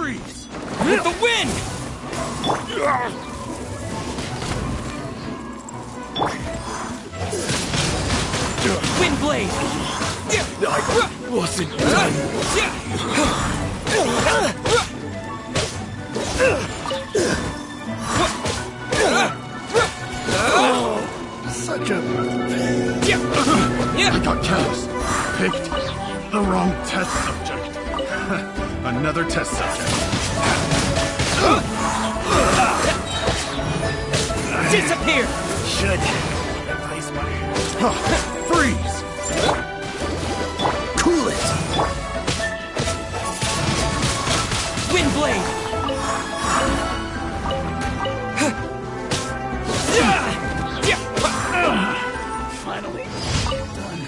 Freeze! With the wind! Wind blade! I wasn't done. Such a pain. I got careless. Picked the wrong test subject. Another test subject. Disappear! Should replace my... Freeze! Cool it! Wind blade! Finally done.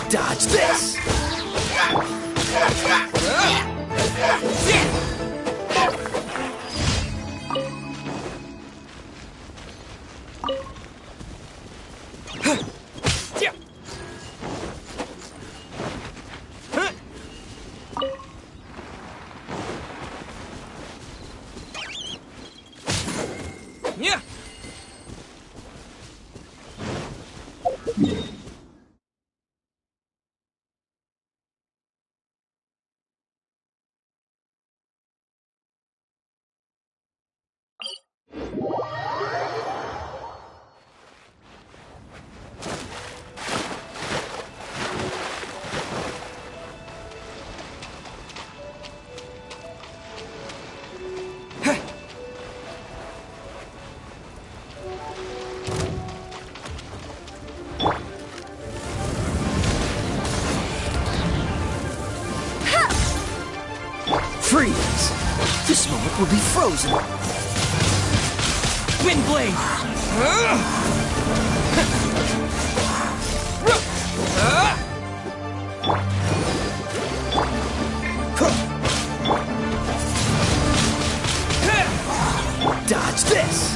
Dodge this! Freeze! This moment will be frozen. Wind blade! Dodge this!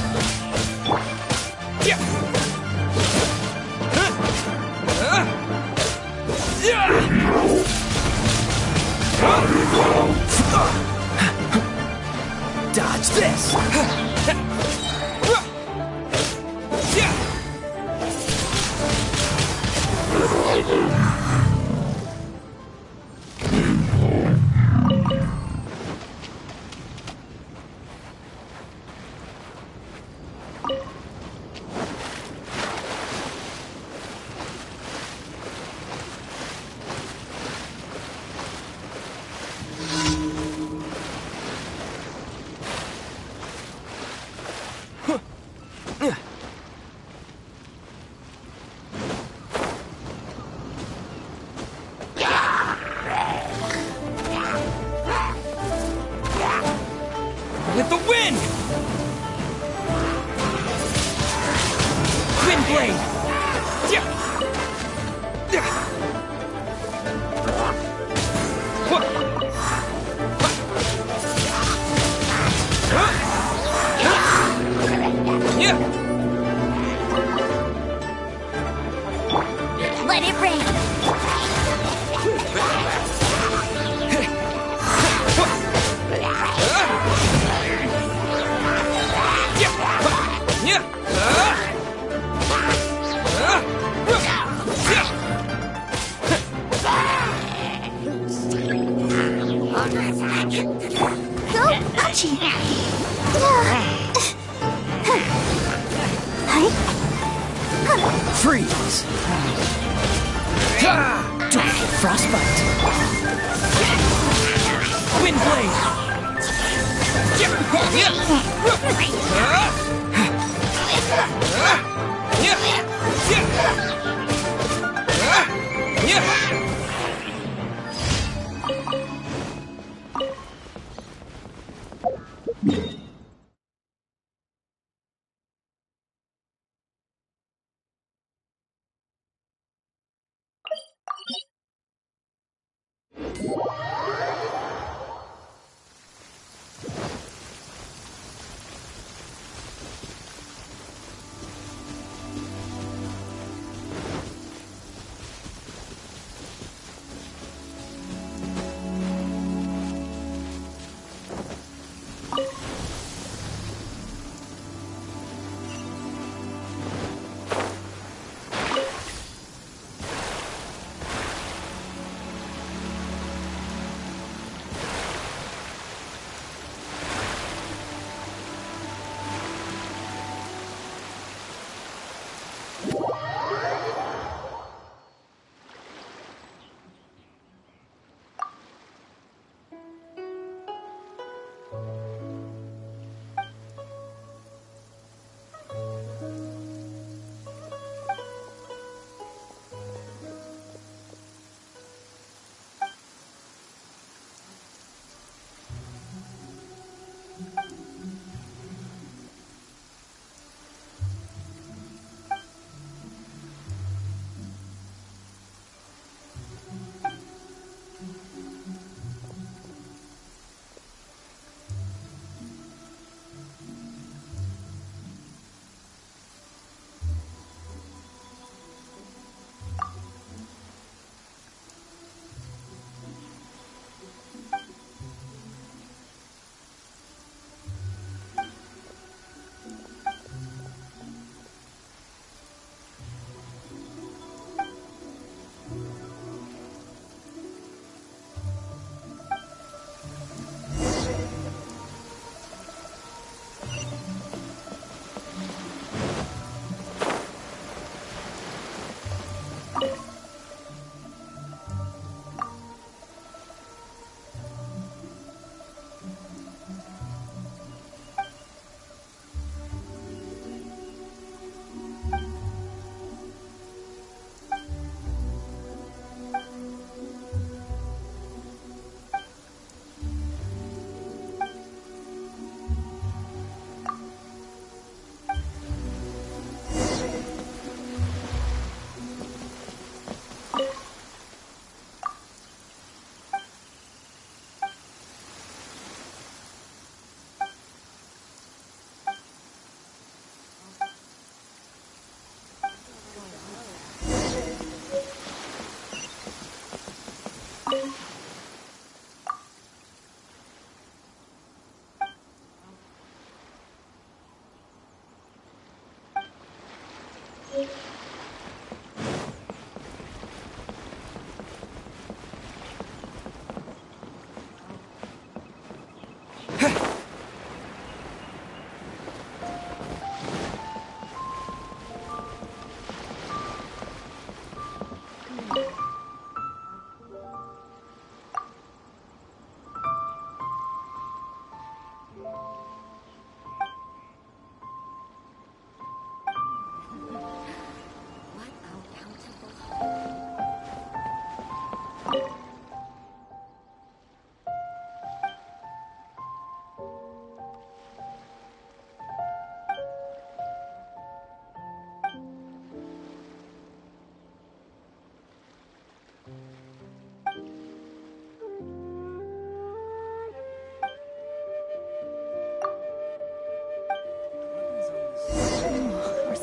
Dodge this! With the wind! Wind blade! Let it rain. Go, Hachi. Freeze! Don't get frostbite. Wind blade.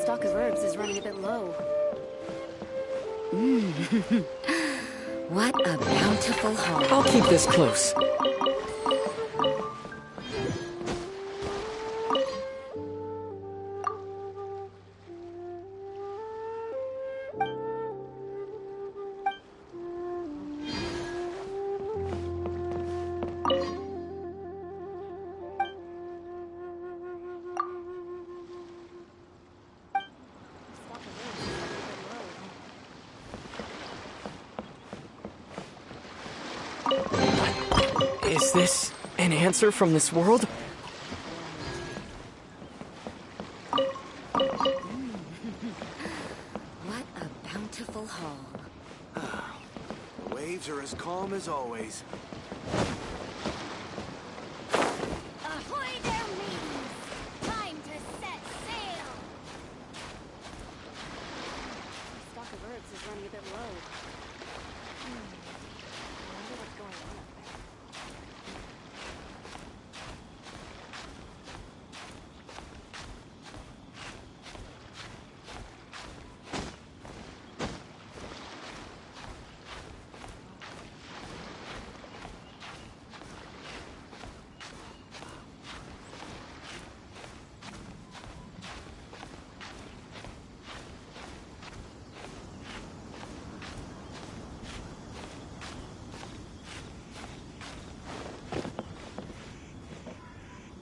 stock of herbs is running a bit low. What a bountiful haul. I'll keep this close. Is this an answer from this world? What a bountiful haul. The waves are as calm as always. Ahoy there, maidens! Time to set sail! Stock of herbs is running a bit low. I wonder what's going on up there.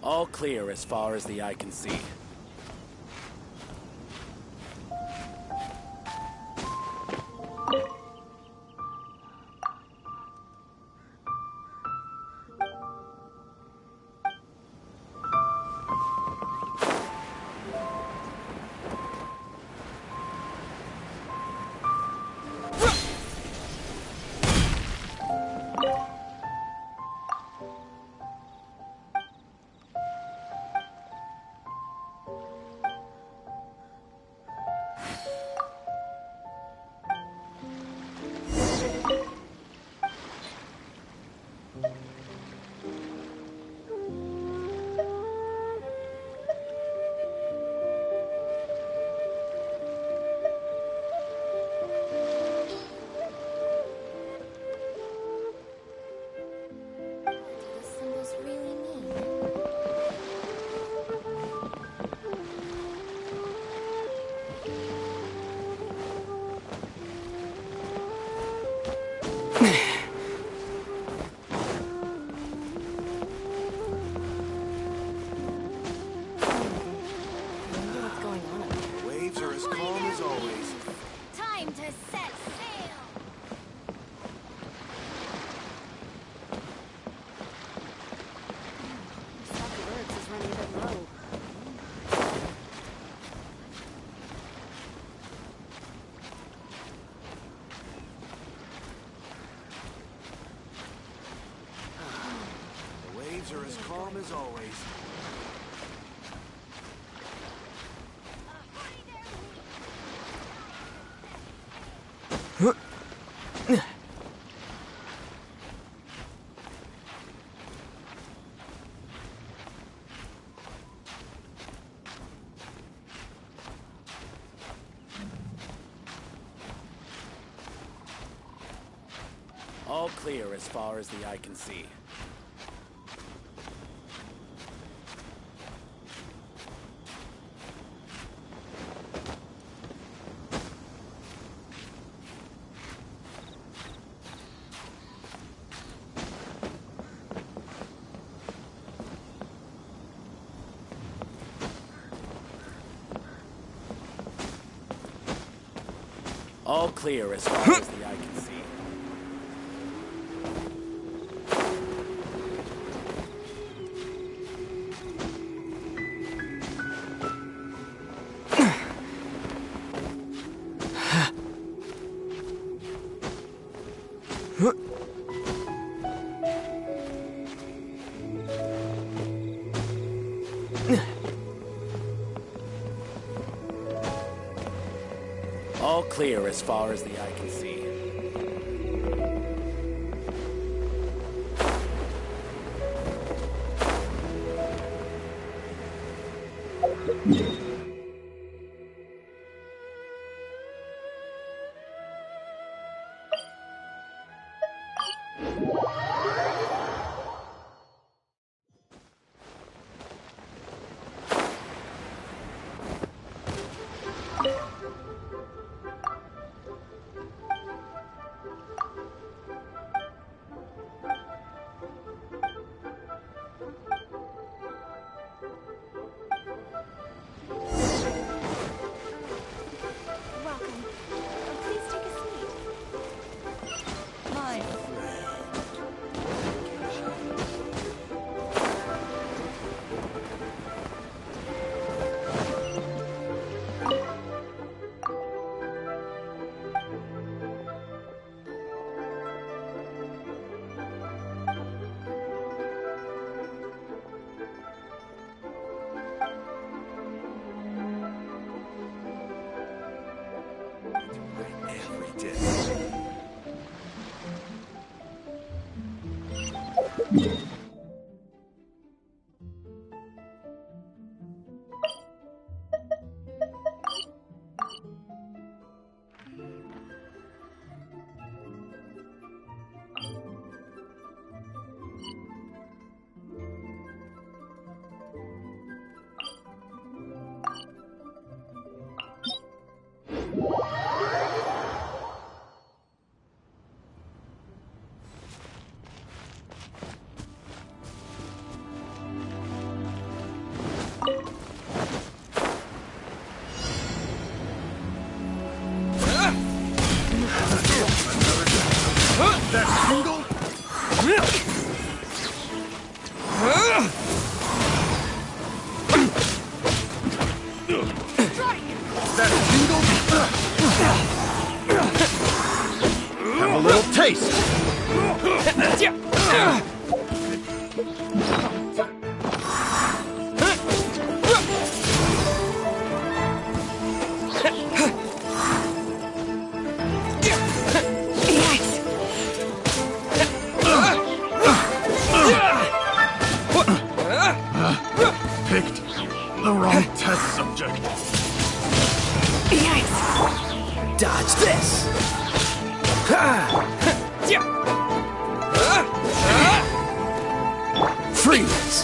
All clear as far as the eye can see. What do the symbols really mean? What's going on up there? The waves are as calm as always. Time to set sail! Stock of herbs is running a bit low. The waves are as calm as always. Ahoy there, All clear as far as the eye can see. All clear as far as the eye can see. All clear as far as the eye can see. That tingle? Have a little taste. Picked the wrong test subject. Dodge this! Freeze!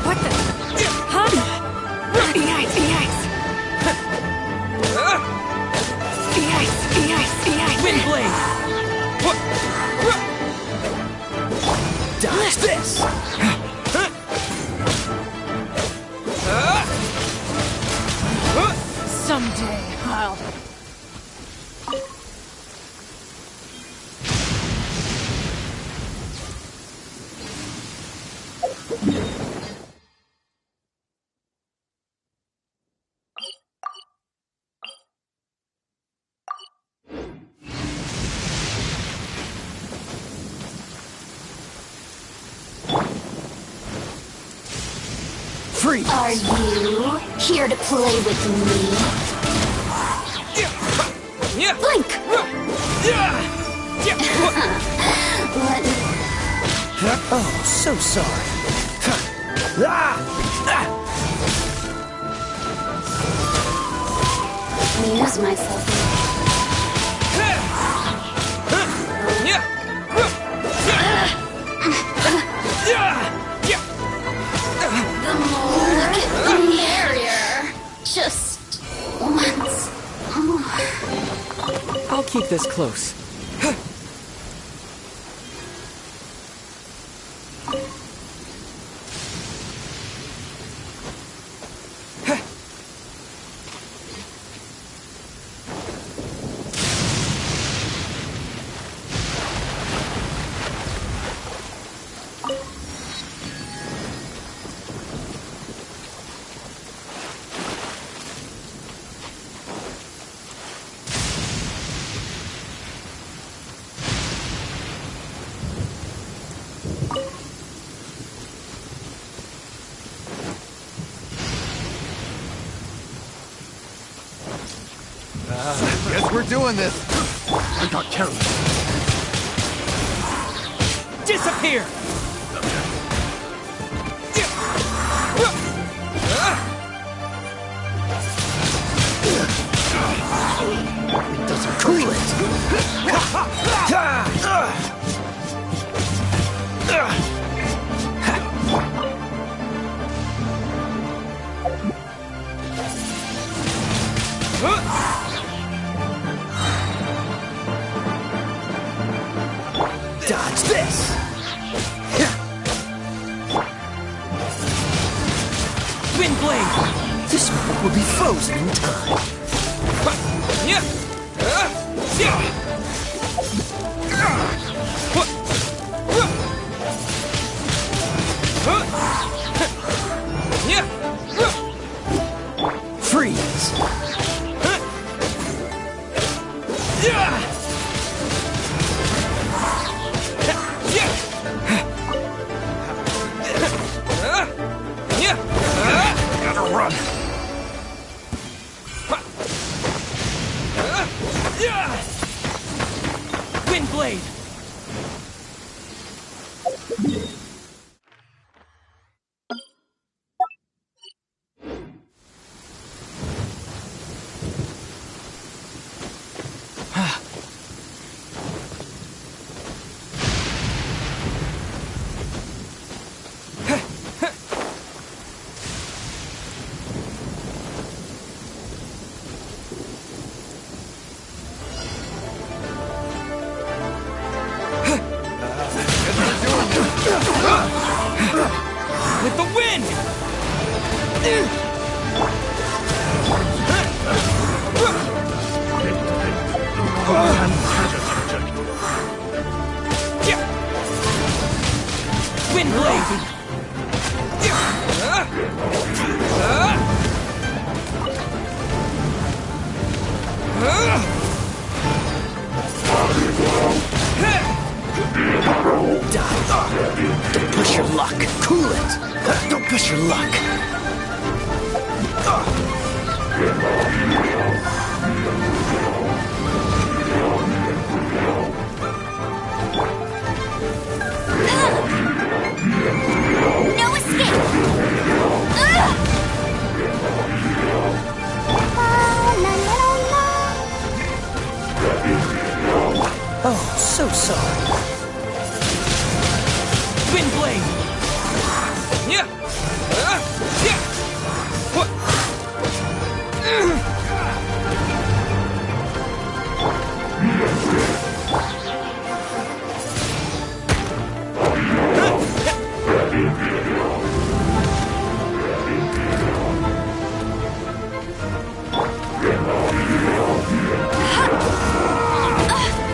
What the? Huh? Yikes, yikes. Yikes, yikes, yikes. Wind blade! Dodge this! Someday I'll... Freeze! Are you here to play with me? Blink! Oh, so sorry. Amuse myself. The more look at the merrier. Just once more. I'll keep this close. Guess we're doing this. I got careless. Disappear! It doesn't cool Dodge this! Wind blade! This one will be frozen in time. Freeze! Gotta run. Wind blade! With the wind! Wind blade! Dodge. Don't push your luck. Cool it. Don't push your luck. No escape! Oh, so sorry. Wind blade! Yeah! Yeah! What?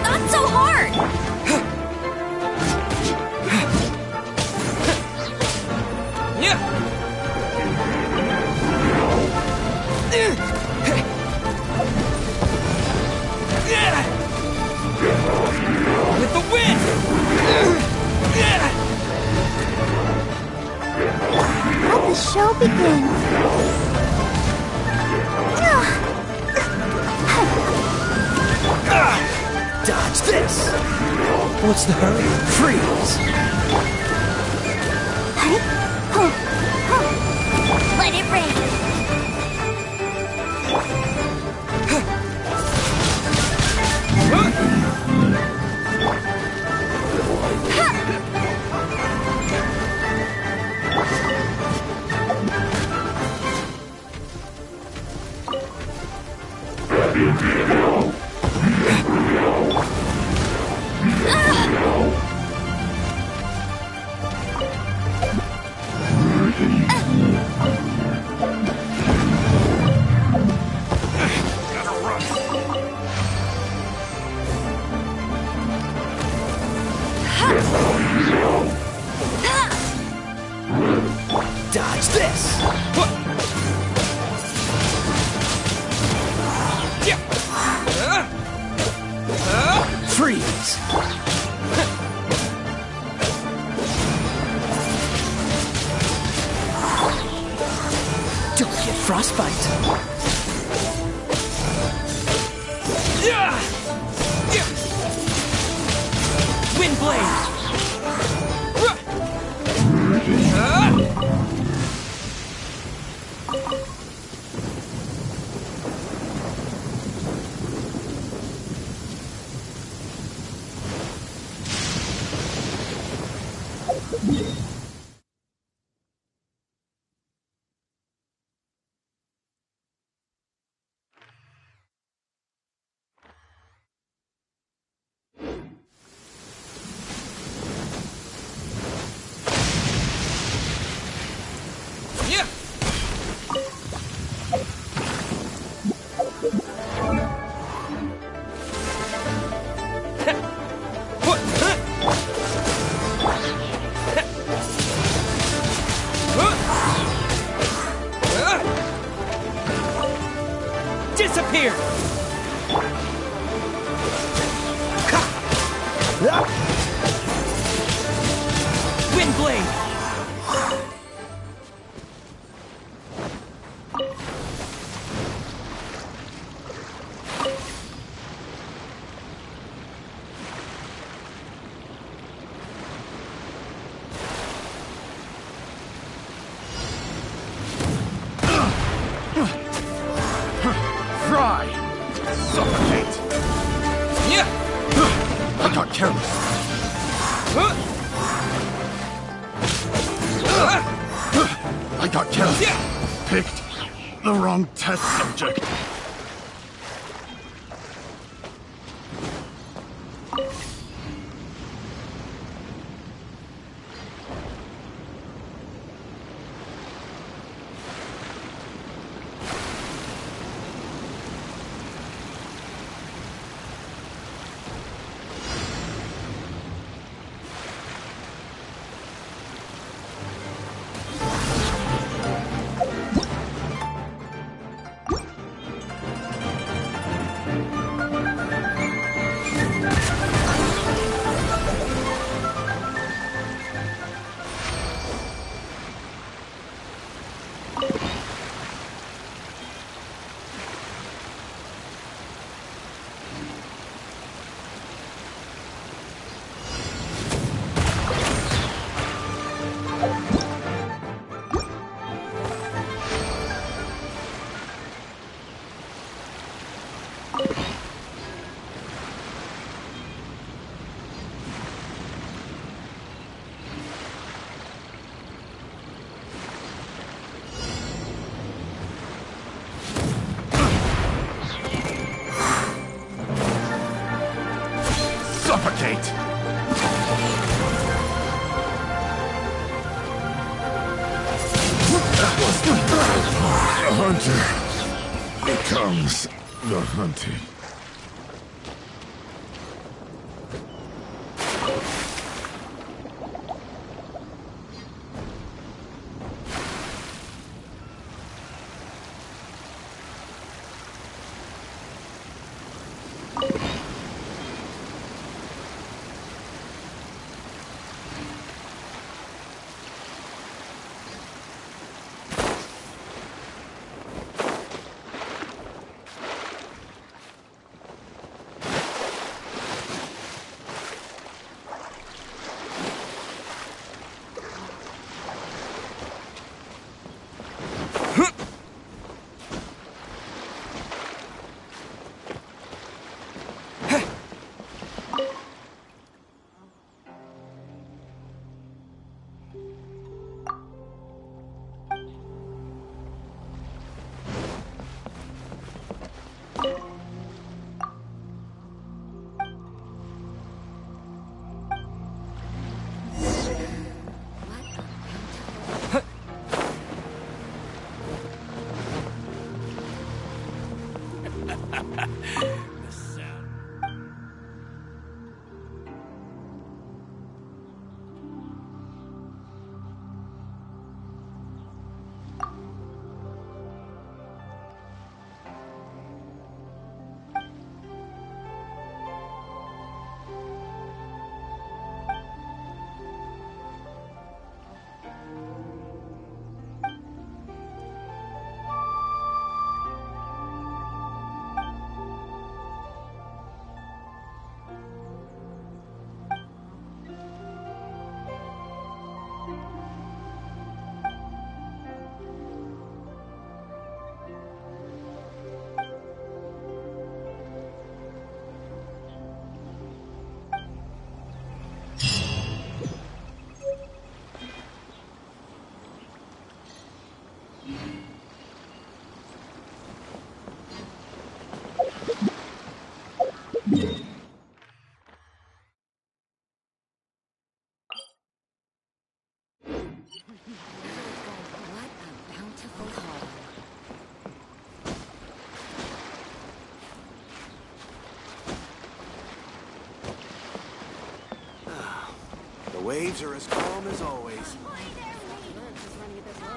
Not so hard! With the wind! Let the show begin. Dodge this! What's the hurry? Freeze! Let it rain. Dodge this! Freeze! Don't get frostbite! Wind blade! Disappear! Wind blade! Fry! Suffocate! I got careless. I got careless. Picked the wrong test subject. hunter becomes the hunted. What a bountiful haul. The waves are as calm as always. Birds is running a bit low.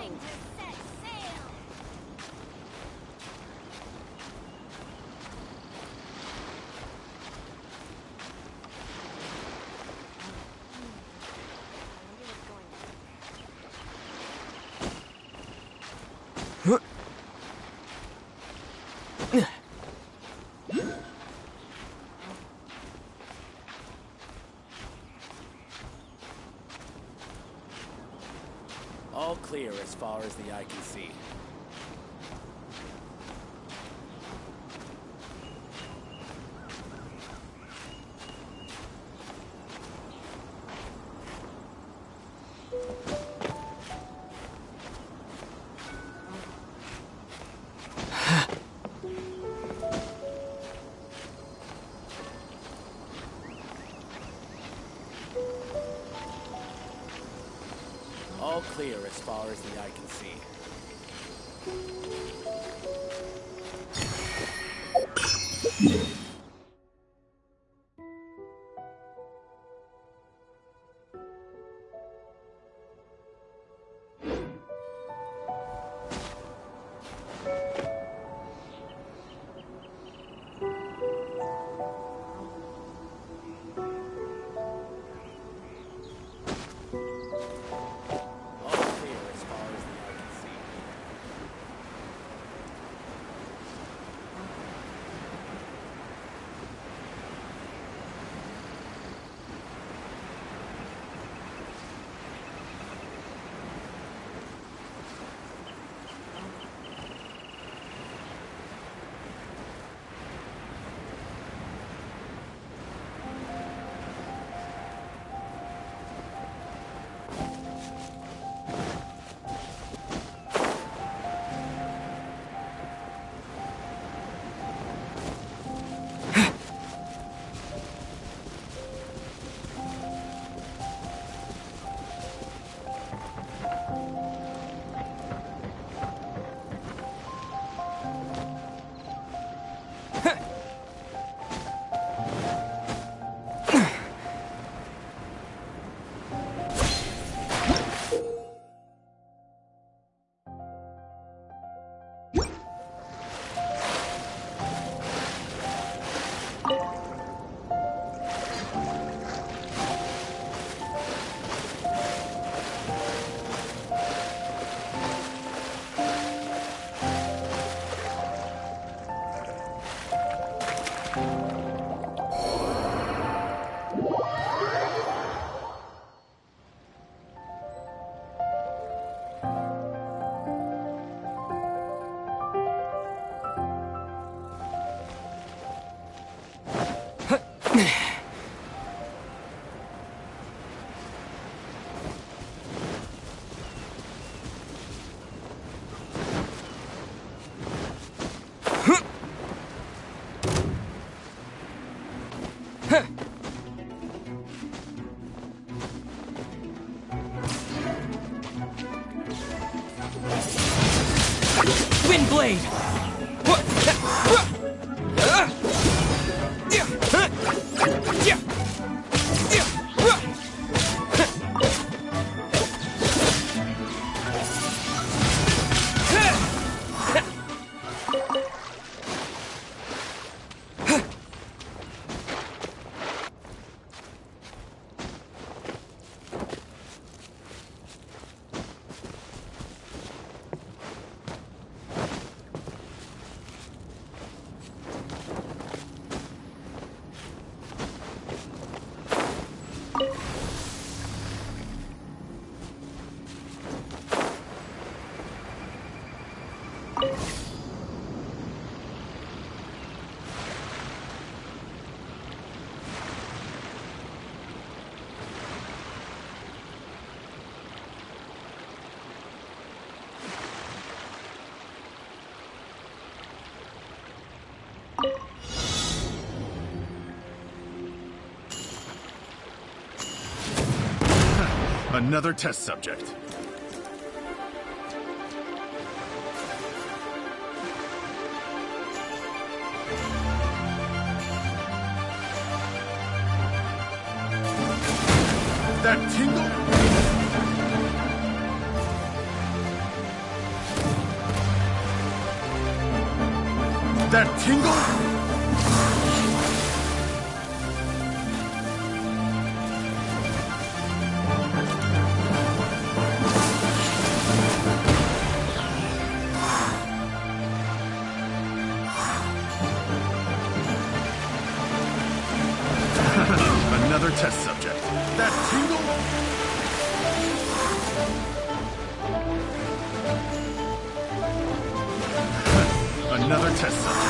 All clear as far as the eye can see. All clear as far as the eye can see. blade! Another test subject. That tingle? That tingle? Another test subject. That tingle? Another test subject.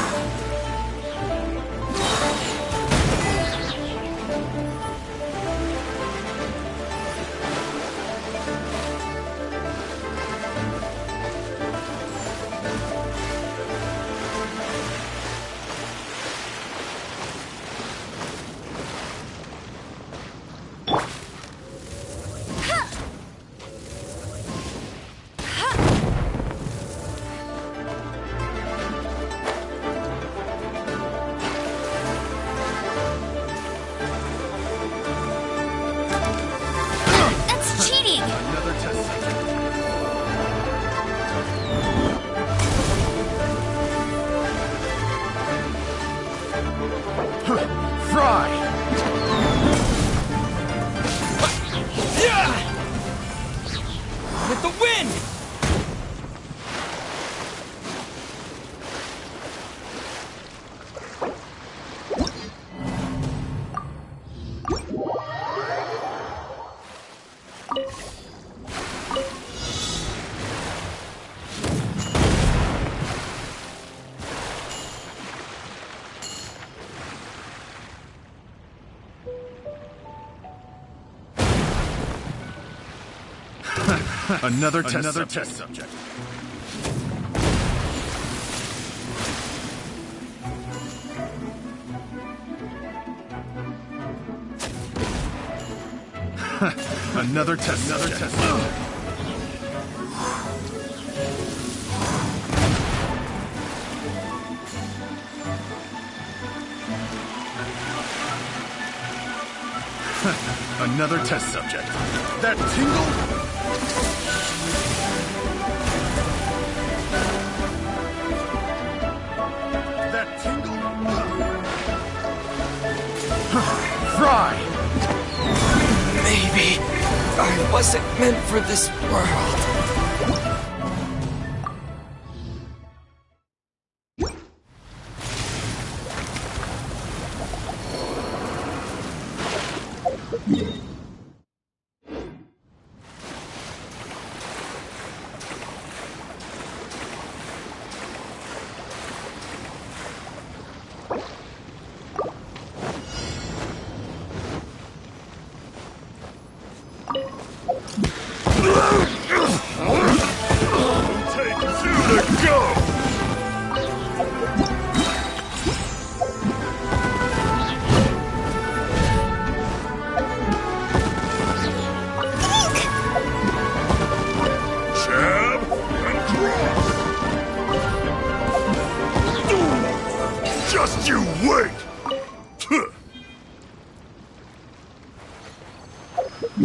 That's cheating! Another test subject. Fry! With the wind! Another test subject. Another test subject. Another test subject. That tingle? That tingle? Fry! Maybe I wasn't meant for this world. Come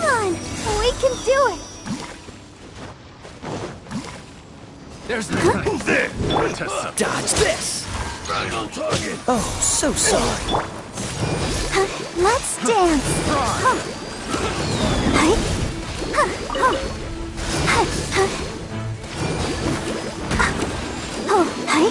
on, we can do it. There's the time. There! Test subject. Dodge this! Right on target. Oh, so sorry. Let's dance. Huh. Hey. Huh. Huh. Huh. Huh. Oh, hey.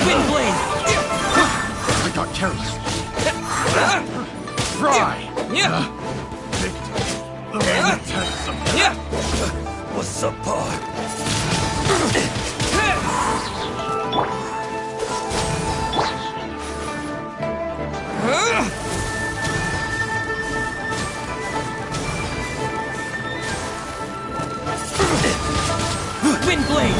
Wind blade! I got careless. Try! Yeah! Picked the wrong test subject. Yeah! What's up, Pa? Wind blade!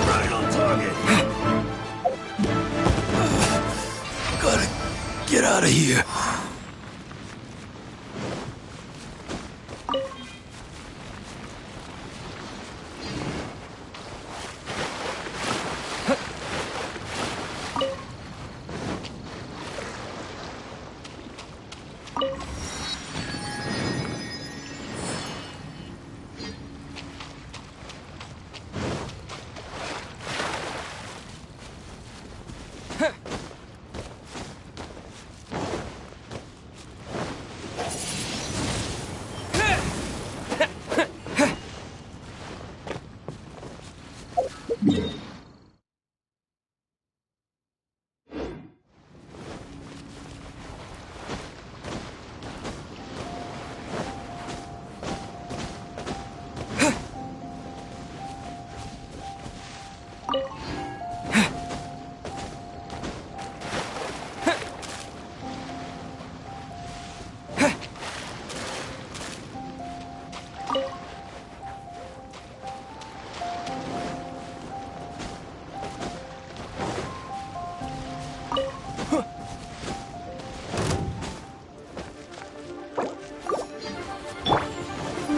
Right on target. Gotta get out of here.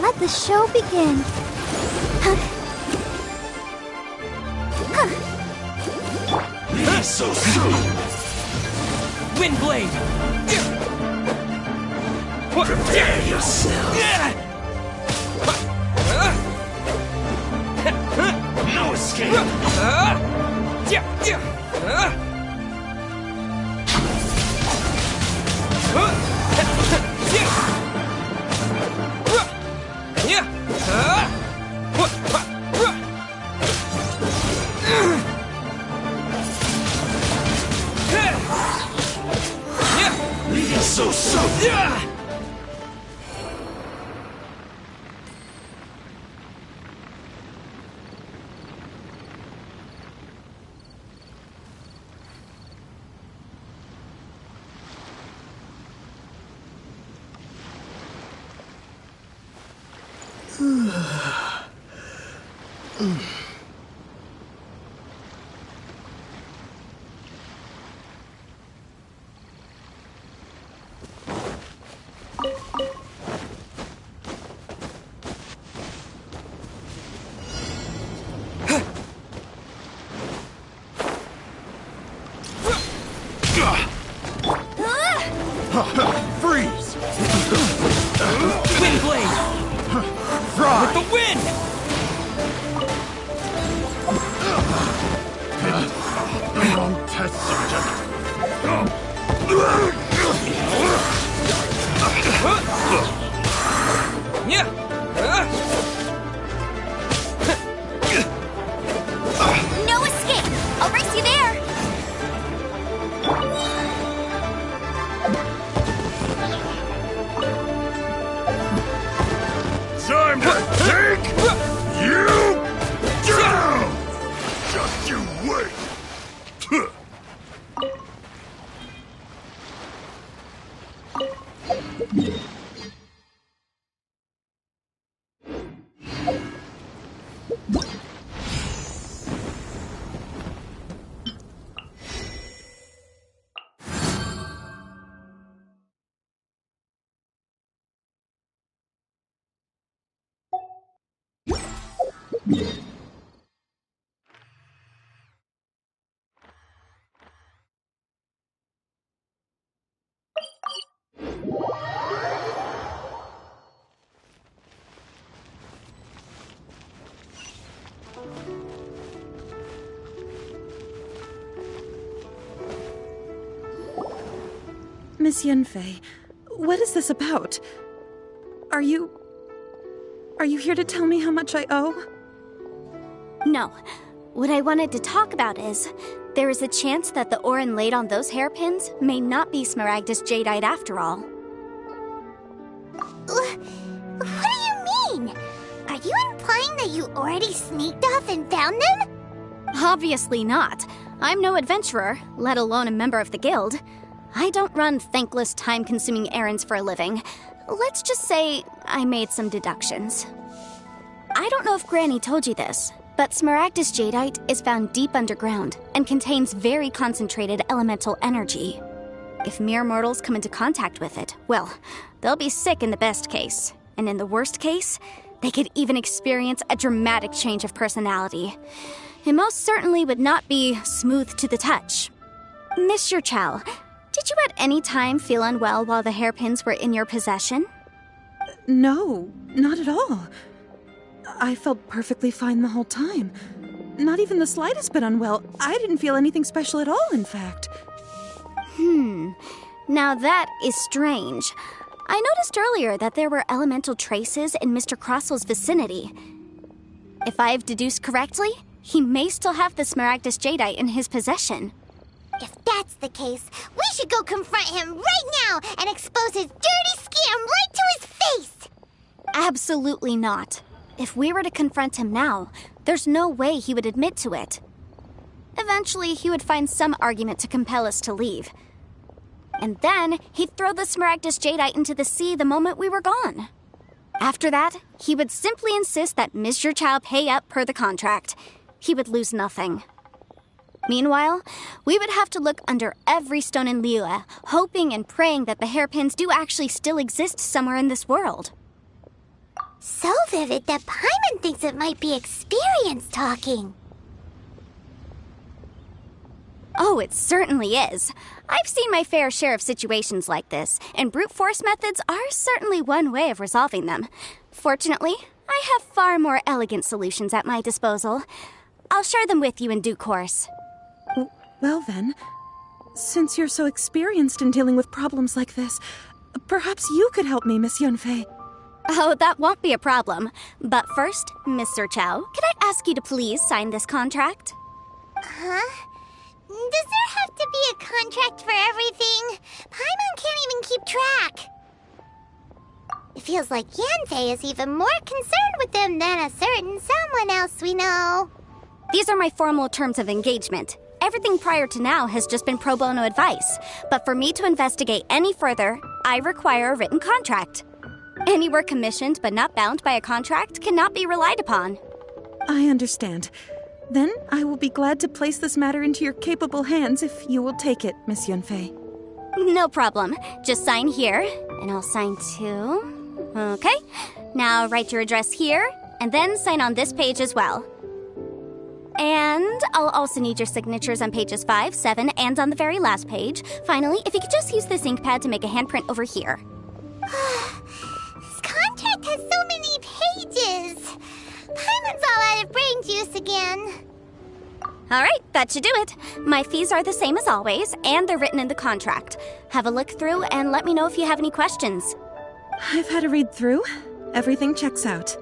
Let the show begin. Huh. Not so soon. Wind blade! Prepare yourself. No escape. Leaving so soon. Freeze! Wind blade! Fry! With the wind! Picked the wrong test subject. No escape! I'll race you there! Time to take you down! Just you wait! Miss Yunfei, what is this about? Are you here to tell me how much I owe? No. What I wanted to talk about is, there is a chance that the Orin laid on those hairpins may not be Smaragdus Jadeite after all. What do you mean? Are you implying that you already sneaked off and found them? Obviously not. I'm no adventurer, let alone a member of the guild. I don't run thankless, time-consuming errands for a living. Let's just say I made some deductions. I don't know if Granny told you this, but Smaragdus Jadeite is found deep underground and contains very concentrated elemental energy. If mere mortals come into contact with it, well, they'll be sick in the best case. And in the worst case, they could even experience a dramatic change of personality. It most certainly would not be smooth to the touch. Mr. Chow, did you at any time feel unwell while the hairpins were in your possession? No, not at all. I felt perfectly fine the whole time. Not even the slightest bit unwell. I didn't feel anything special at all, in fact. Now that is strange. I noticed earlier that there were elemental traces in Mr. Crossel's vicinity. If I've deduced correctly, he may still have the Smaragdus Jadeite in his possession. If that's the case, we should go confront him right now and expose his dirty scam right to his face! Absolutely not. If we were to confront him now, there's no way he would admit to it. Eventually, he would find some argument to compel us to leave. And then, he'd throw the Smaragdus Jadeite into the sea the moment we were gone. After that, he would simply insist that Mr. Chow pay up per the contract. He would lose nothing. Meanwhile, we would have to look under every stone in Liyue, hoping and praying that the hairpins do actually still exist somewhere in this world. So vivid that Paimon thinks it might be experience talking. Oh, it certainly is. I've seen my fair share of situations like this, and brute force methods are certainly one way of resolving them. Fortunately, I have far more elegant solutions at my disposal. I'll share them with you in due course. Well then, since you're so experienced in dealing with problems like this, perhaps you could help me, Miss Yunfei. Oh, that won't be a problem. But first, Mr. Chow, could I ask you to please sign this contract? Huh? Does there have to be a contract for everything? Paimon can't even keep track. It feels like Yanfei is even more concerned with them than a certain someone else we know. These are my formal terms of engagement. Everything prior to now has just been pro bono advice. But for me to investigate any further, I require a written contract. Any work commissioned but not bound by a contract cannot be relied upon. I understand. Then I will be glad to place this matter into your capable hands if you will take it, Miss Yunfei. No problem. Just sign here, and I'll sign too. Okay. Now write your address here, and then sign on this page as well. And I'll also need your signatures on pages 5, 7, and on the very last page. Finally, if you could just use this ink pad to make a handprint over here. This contract has so many pages. Paimon's all out of brain juice again. All right, that should do it. My fees are the same as always, and they're written in the contract. Have a look through and let me know if you have any questions. I've had a read through. Everything checks out.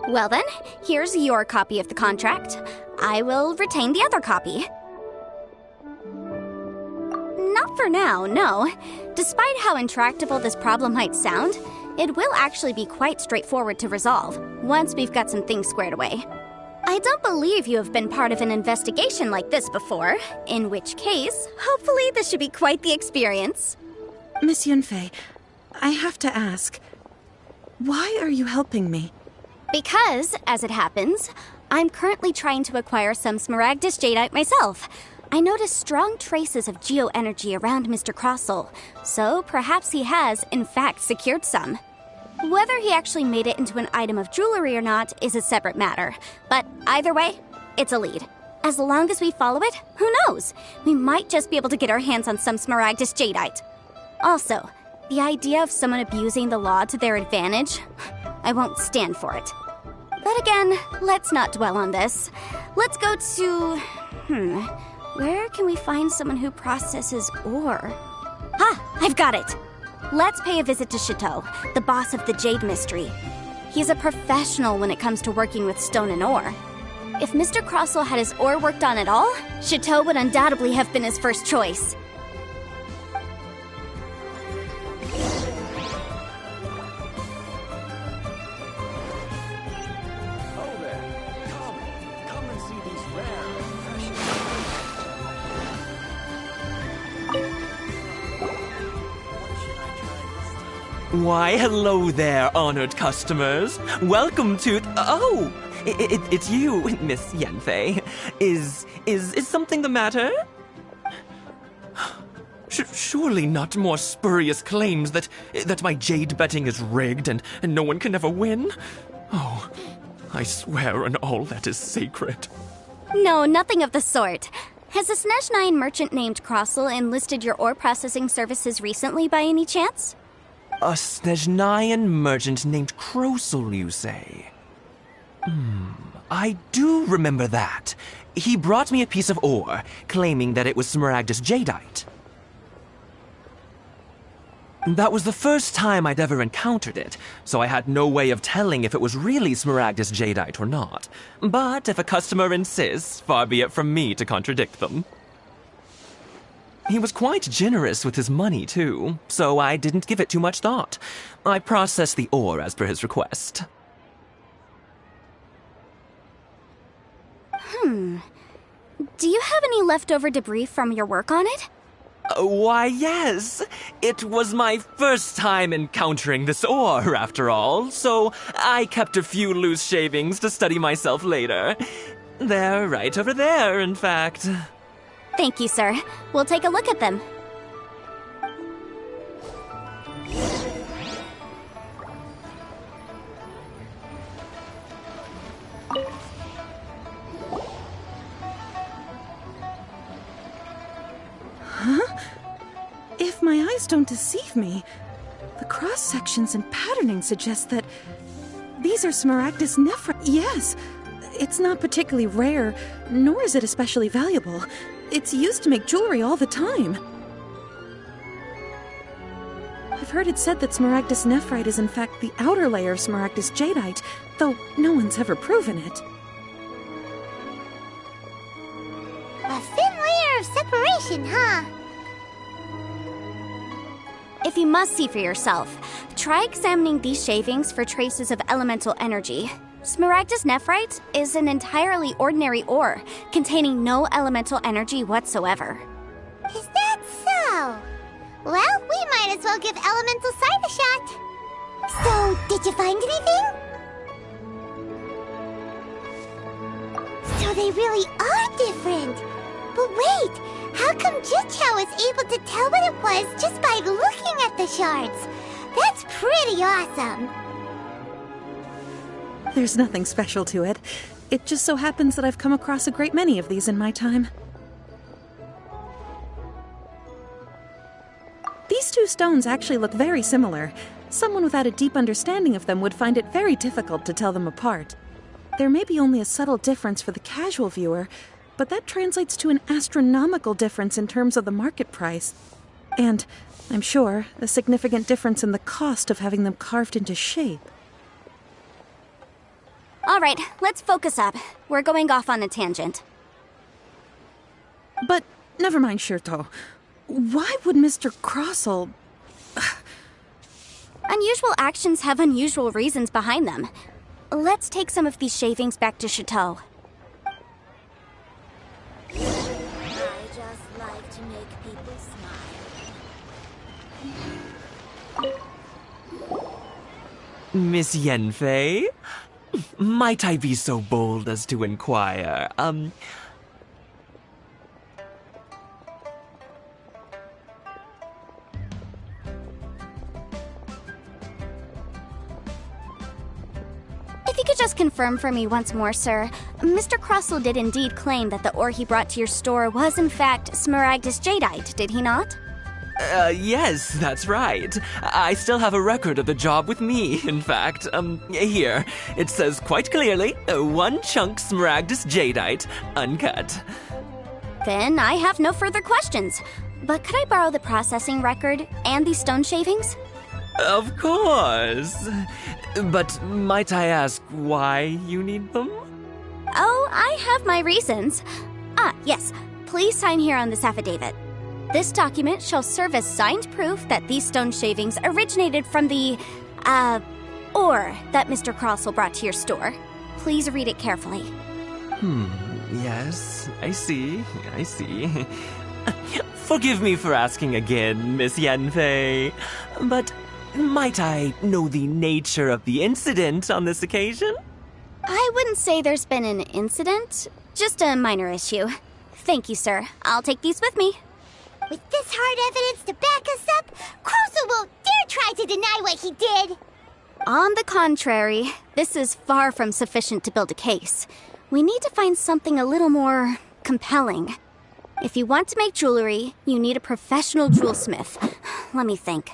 Well then, here's your copy of the contract. I will retain the other copy. Not for now, no. Despite how intractable this problem might sound, It will actually be quite straightforward to resolve, once we've got some things squared away. I don't believe you have been part of an investigation like this before, in which case, hopefully this should be quite the experience. Miss Yunfei, I have to ask, why are you helping me? Because, as it happens, I'm currently trying to acquire some Smaragdus Jadeite myself. I noticed strong traces of geoenergy around Mr. Crossel, so perhaps he has, in fact, secured some. Whether he actually made it into an item of jewelry or not is a separate matter, but either way, it's a lead. As long as we follow it, who knows? We might just be able to get our hands on some Smaragdus Jadeite. Also, the idea of someone abusing the law to their advantage, I won't stand for it. But again, let's not dwell on this. Let's go to... where can we find someone who processes ore? I've got it! Let's pay a visit to Chateau, the boss of the Jade Mystery. He's a professional when it comes to working with stone and ore. If Mr. Crossel had his ore worked on at all, Chateau would undoubtedly have been his first choice. Oh there. Come and see these rare and precious. Why, hello there, honored customers. Welcome to... Oh! It's you, Miss Yanfei. Is something the matter? Surely not more spurious claims that my jade betting is rigged and no one can ever win? Oh, I swear on all that is sacred. No, nothing of the sort. Has a Snezhnyan merchant named Crossel enlisted your ore processing services recently by any chance? A Snezhnyan merchant named Crossel, you say? I do remember that. He brought me a piece of ore, claiming that it was Smaragdus Jadeite. That was the first time I'd ever encountered it, so I had no way of telling if it was really Smaragdus Jadeite or not. But if a customer insists, far be it from me to contradict them. He was quite generous with his money, too, so I didn't give it too much thought. I processed the ore as per his request. Do you have any leftover debris from your work on it? Why, yes. It was my first time encountering this ore, after all, so I kept a few loose shavings to study myself later. They're right over there, in fact. Thank you, sir. We'll take a look at them. If my eyes don't deceive me, the cross-sections and patterning suggest that these are Smaragdus nephrite. Yes, it's not particularly rare, nor is it especially valuable. It's used to make jewelry all the time. I've heard it said that Smaragdus nephrite is in fact the outer layer of Smaragdus Jadeite, though no one's ever proven it. A thin layer of separation, huh? If you must see for yourself, try examining these shavings for traces of elemental energy. Smaragdus nephrite is an entirely ordinary ore, containing no elemental energy whatsoever. Is that so? Well, we might as well give elemental sight a shot. So, did you find anything? So they really are different. But wait, how come Jichao was able to tell what it was just by looking at the shards? That's pretty awesome. There's nothing special to it. It just so happens that I've come across a great many of these in my time. These two stones actually look very similar. Someone without a deep understanding of them would find it very difficult to tell them apart. There may be only a subtle difference for the casual viewer, but that translates to an astronomical difference in terms of the market price. And, I'm sure, a significant difference in the cost of having them carved into shape. All right, let's focus up. We're going off on a tangent. But, never mind, Shirto. Why would Mr. Crossel... Unusual actions have unusual reasons behind them. Let's take some of these shavings back to Chateau. I just like to make people smile. Miss Yenfei? Might I be so bold as to inquire, If you could just confirm for me once more, sir. Mr. Crossell did indeed claim that the ore he brought to your store was in fact Smaragdus Jadeite, did he not? Yes, that's right. I still have a record of the job with me, in fact. Here. It says quite clearly, 1 chunk Smaragdus Jadeite, uncut. Then I have no further questions. But could I borrow the processing record and these stone shavings? Of course. But might I ask why you need them? Oh, I have my reasons. Yes. Please sign here on this affidavit. This document shall serve as signed proof that these stone shavings originated from the, ore that Mr. Crossell brought to your store. Please read it carefully. Yes, I see. Forgive me for asking again, Miss Yenfei, but might I know the nature of the incident on this occasion? I wouldn't say there's been an incident, just a minor issue. Thank you, sir. I'll take these with me. With this hard evidence to back us up, Crossell won't dare try to deny what he did. On the contrary, this is far from sufficient to build a case. We need to find something a little more compelling. If you want to make jewelry, you need a professional jewelsmith. Let me think.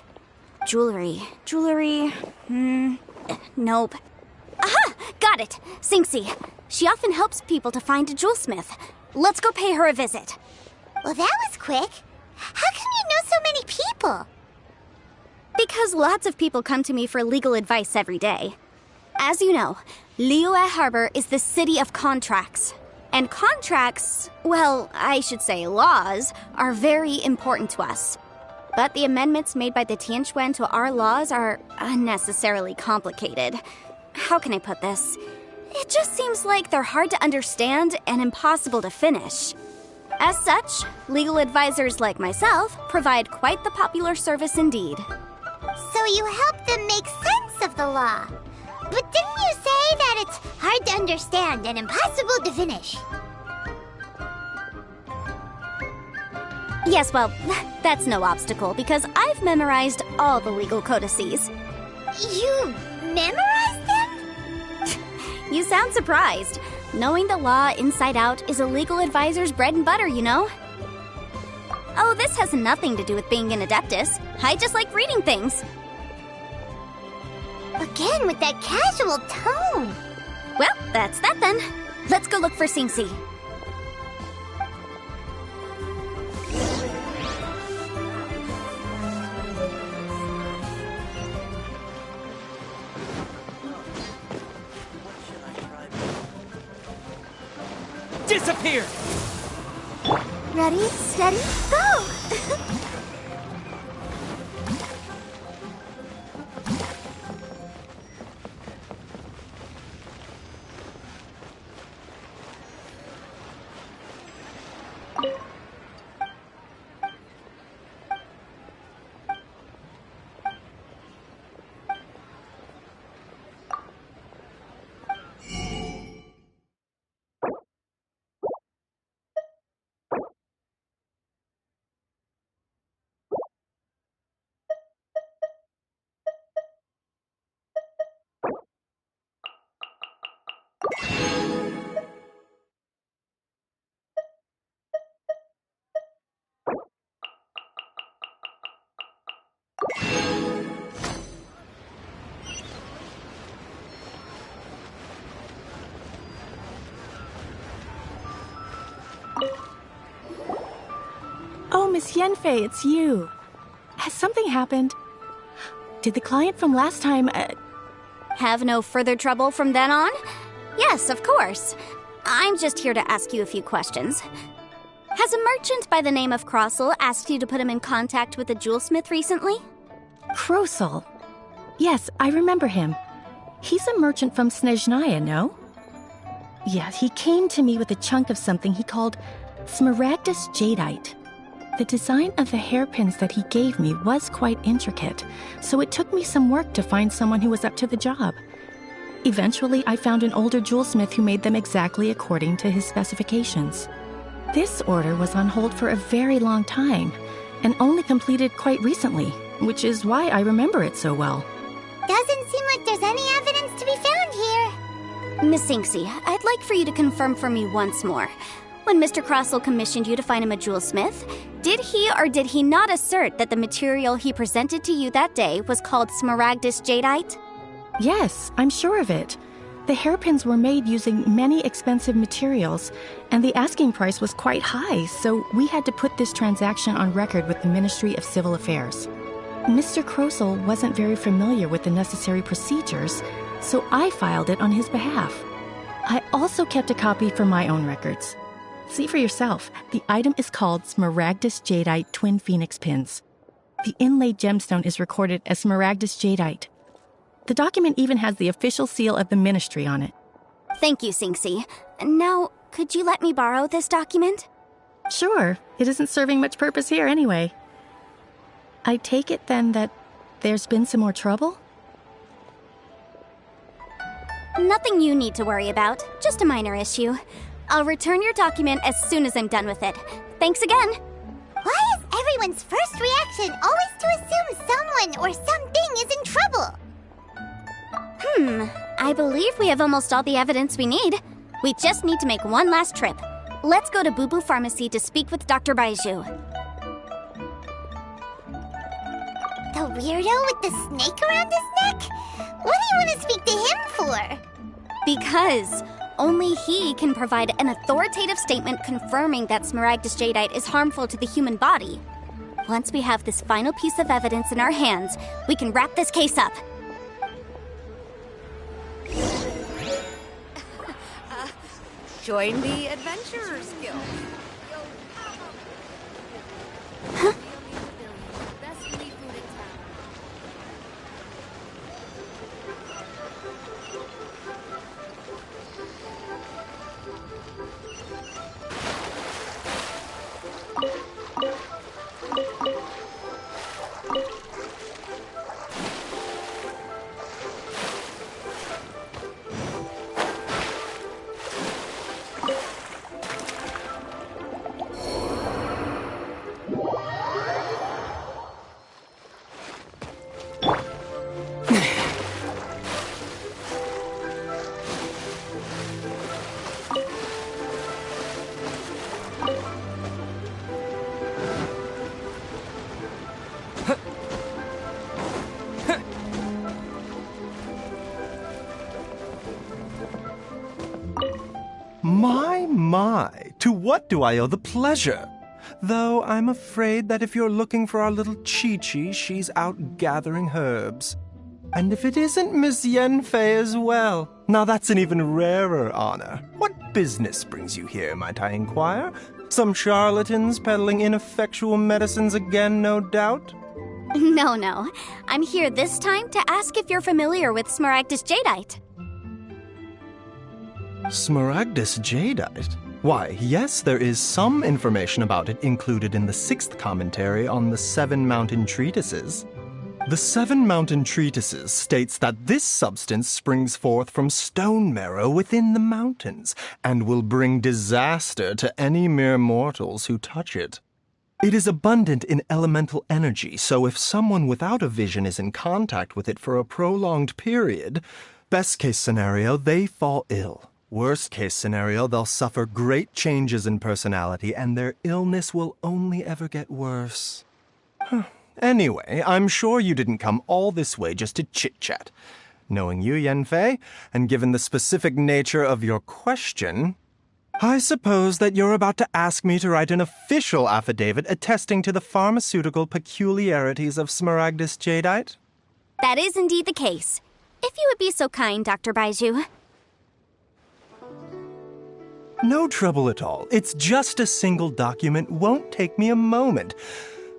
Jewelry. Nope. Aha! Got it! Sinxie. She often helps people to find a jewelsmith. Let's go pay her a visit. Well, that was quick. How come you know so many people? Because lots of people come to me for legal advice every day. As you know, Liyue Harbor is the city of contracts. And contracts, well, I should say laws, are very important to us. But the amendments made by the Tianquan to our laws are unnecessarily complicated. How can I put this? It just seems like they're hard to understand and impossible to finish. As such, legal advisors like myself provide quite the popular service indeed. So you help them make sense of the law. But didn't you say that it's hard to understand and impossible to finish? Yes, well, that's no obstacle because I've memorized all the legal codices. You memorized them? You sound surprised. Knowing the law inside out is a legal advisor's bread and butter, you know? Oh, this has nothing to do with being an adeptus. I just like reading things. Again, with that casual tone. Well, that's that then. Let's go look for Sinxie. Disappear! Ready, steady, go! Oh, Miss Yenfei, it's you. Has something happened? Did the client from last time, Have no further trouble from then on? Yes, of course. I'm just here to ask you a few questions. Has a merchant by the name of Crossell asked you to put him in contact with a jewelsmith recently? Crossell? Yes, I remember him. He's a merchant from Snezhnaya, no? Yeah, he came to me with a chunk of something he called Smaragdus Jadeite. The design of the hairpins that he gave me was quite intricate, so it took me some work to find someone who was up to the job. Eventually, I found an older jewelsmith who made them exactly according to his specifications. This order was on hold for a very long time, and only completed quite recently, which is why I remember it so well. Doesn't seem like there's any evidence to be found here. Miss Inksy, I'd like for you to confirm for me once more. When Mr. Crossell commissioned you to find him a jewelsmith, did he or did he not assert that the material he presented to you that day was called Smaragdus Jadeite? Yes, I'm sure of it. The hairpins were made using many expensive materials, and the asking price was quite high, so we had to put this transaction on record with the Ministry of Civil Affairs. Mr. Crossell wasn't very familiar with the necessary procedures, so I filed it on his behalf. I also kept a copy for my own records. See for yourself, the item is called Smaragdus Jadeite Twin Phoenix Pins. The inlaid gemstone is recorded as Smaragdus Jadeite. The document even has the official seal of the ministry on it. Thank you, Sinksy. Now, could you let me borrow this document? Sure, it isn't serving much purpose here anyway. I take it then that there's been some more trouble? Nothing you need to worry about, just a minor issue. I'll return your document as soon as I'm done with it. Thanks again. Why is everyone's first reaction always to assume someone or something is in trouble? I believe we have almost all the evidence we need. We just need to make one last trip. Let's go to Boo Boo Pharmacy to speak with Dr. Baiju. The weirdo with the snake around his neck? What do you want to speak to him for? Because only he can provide an authoritative statement confirming that Smaragdus Jadeite is harmful to the human body. Once we have this final piece of evidence in our hands, we can wrap this case up. Join the Adventurers Guild. My, to what do I owe the pleasure? Though I'm afraid that if you're looking for our little Chi-Chi, she's out gathering herbs. And if it isn't Miss Yenfei as well, now that's an even rarer honor. What business brings you here, might I inquire? Some charlatans peddling ineffectual medicines again, no doubt? No. I'm here this time to ask if you're familiar with Smaragdus Jadeite. Smaragdus Jadeite? Why, yes, there is some information about it included in the 6th commentary on the 7 Mountain Treatises. The 7 Mountain Treatises states that this substance springs forth from stone marrow within the mountains, and will bring disaster to any mere mortals who touch it. It is abundant in elemental energy, so if someone without a vision is in contact with it for a prolonged period, best case scenario, they fall ill. Worst case scenario, they'll suffer great changes in personality, and their illness will only ever get worse. Anyway, I'm sure you didn't come all this way just to chit-chat. Knowing you, Yenfei, and given the specific nature of your question, I suppose that you're about to ask me to write an official affidavit attesting to the pharmaceutical peculiarities of Smaragdus Jadeite? That is indeed the case. If you would be so kind, Dr. Baiju. No trouble at all. It's just a single document. Won't take me a moment.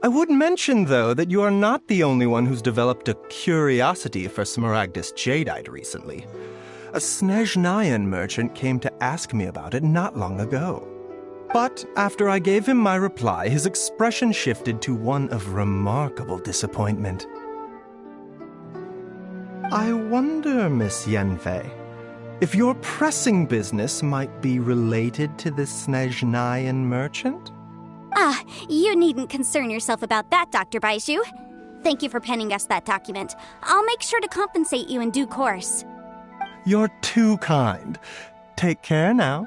I would mention, though, that you are not the only one who's developed a curiosity for Smaragdus jadeite recently. A Snezhnayan merchant came to ask me about it not long ago. But after I gave him my reply, his expression shifted to one of remarkable disappointment. I wonder, Miss Yenfei, if your pressing business might be related to this Snezhnayan merchant? Ah, you needn't concern yourself about that, Dr. Baizhu. Thank you for penning us that document. I'll make sure to compensate you in due course. You're too kind. Take care now.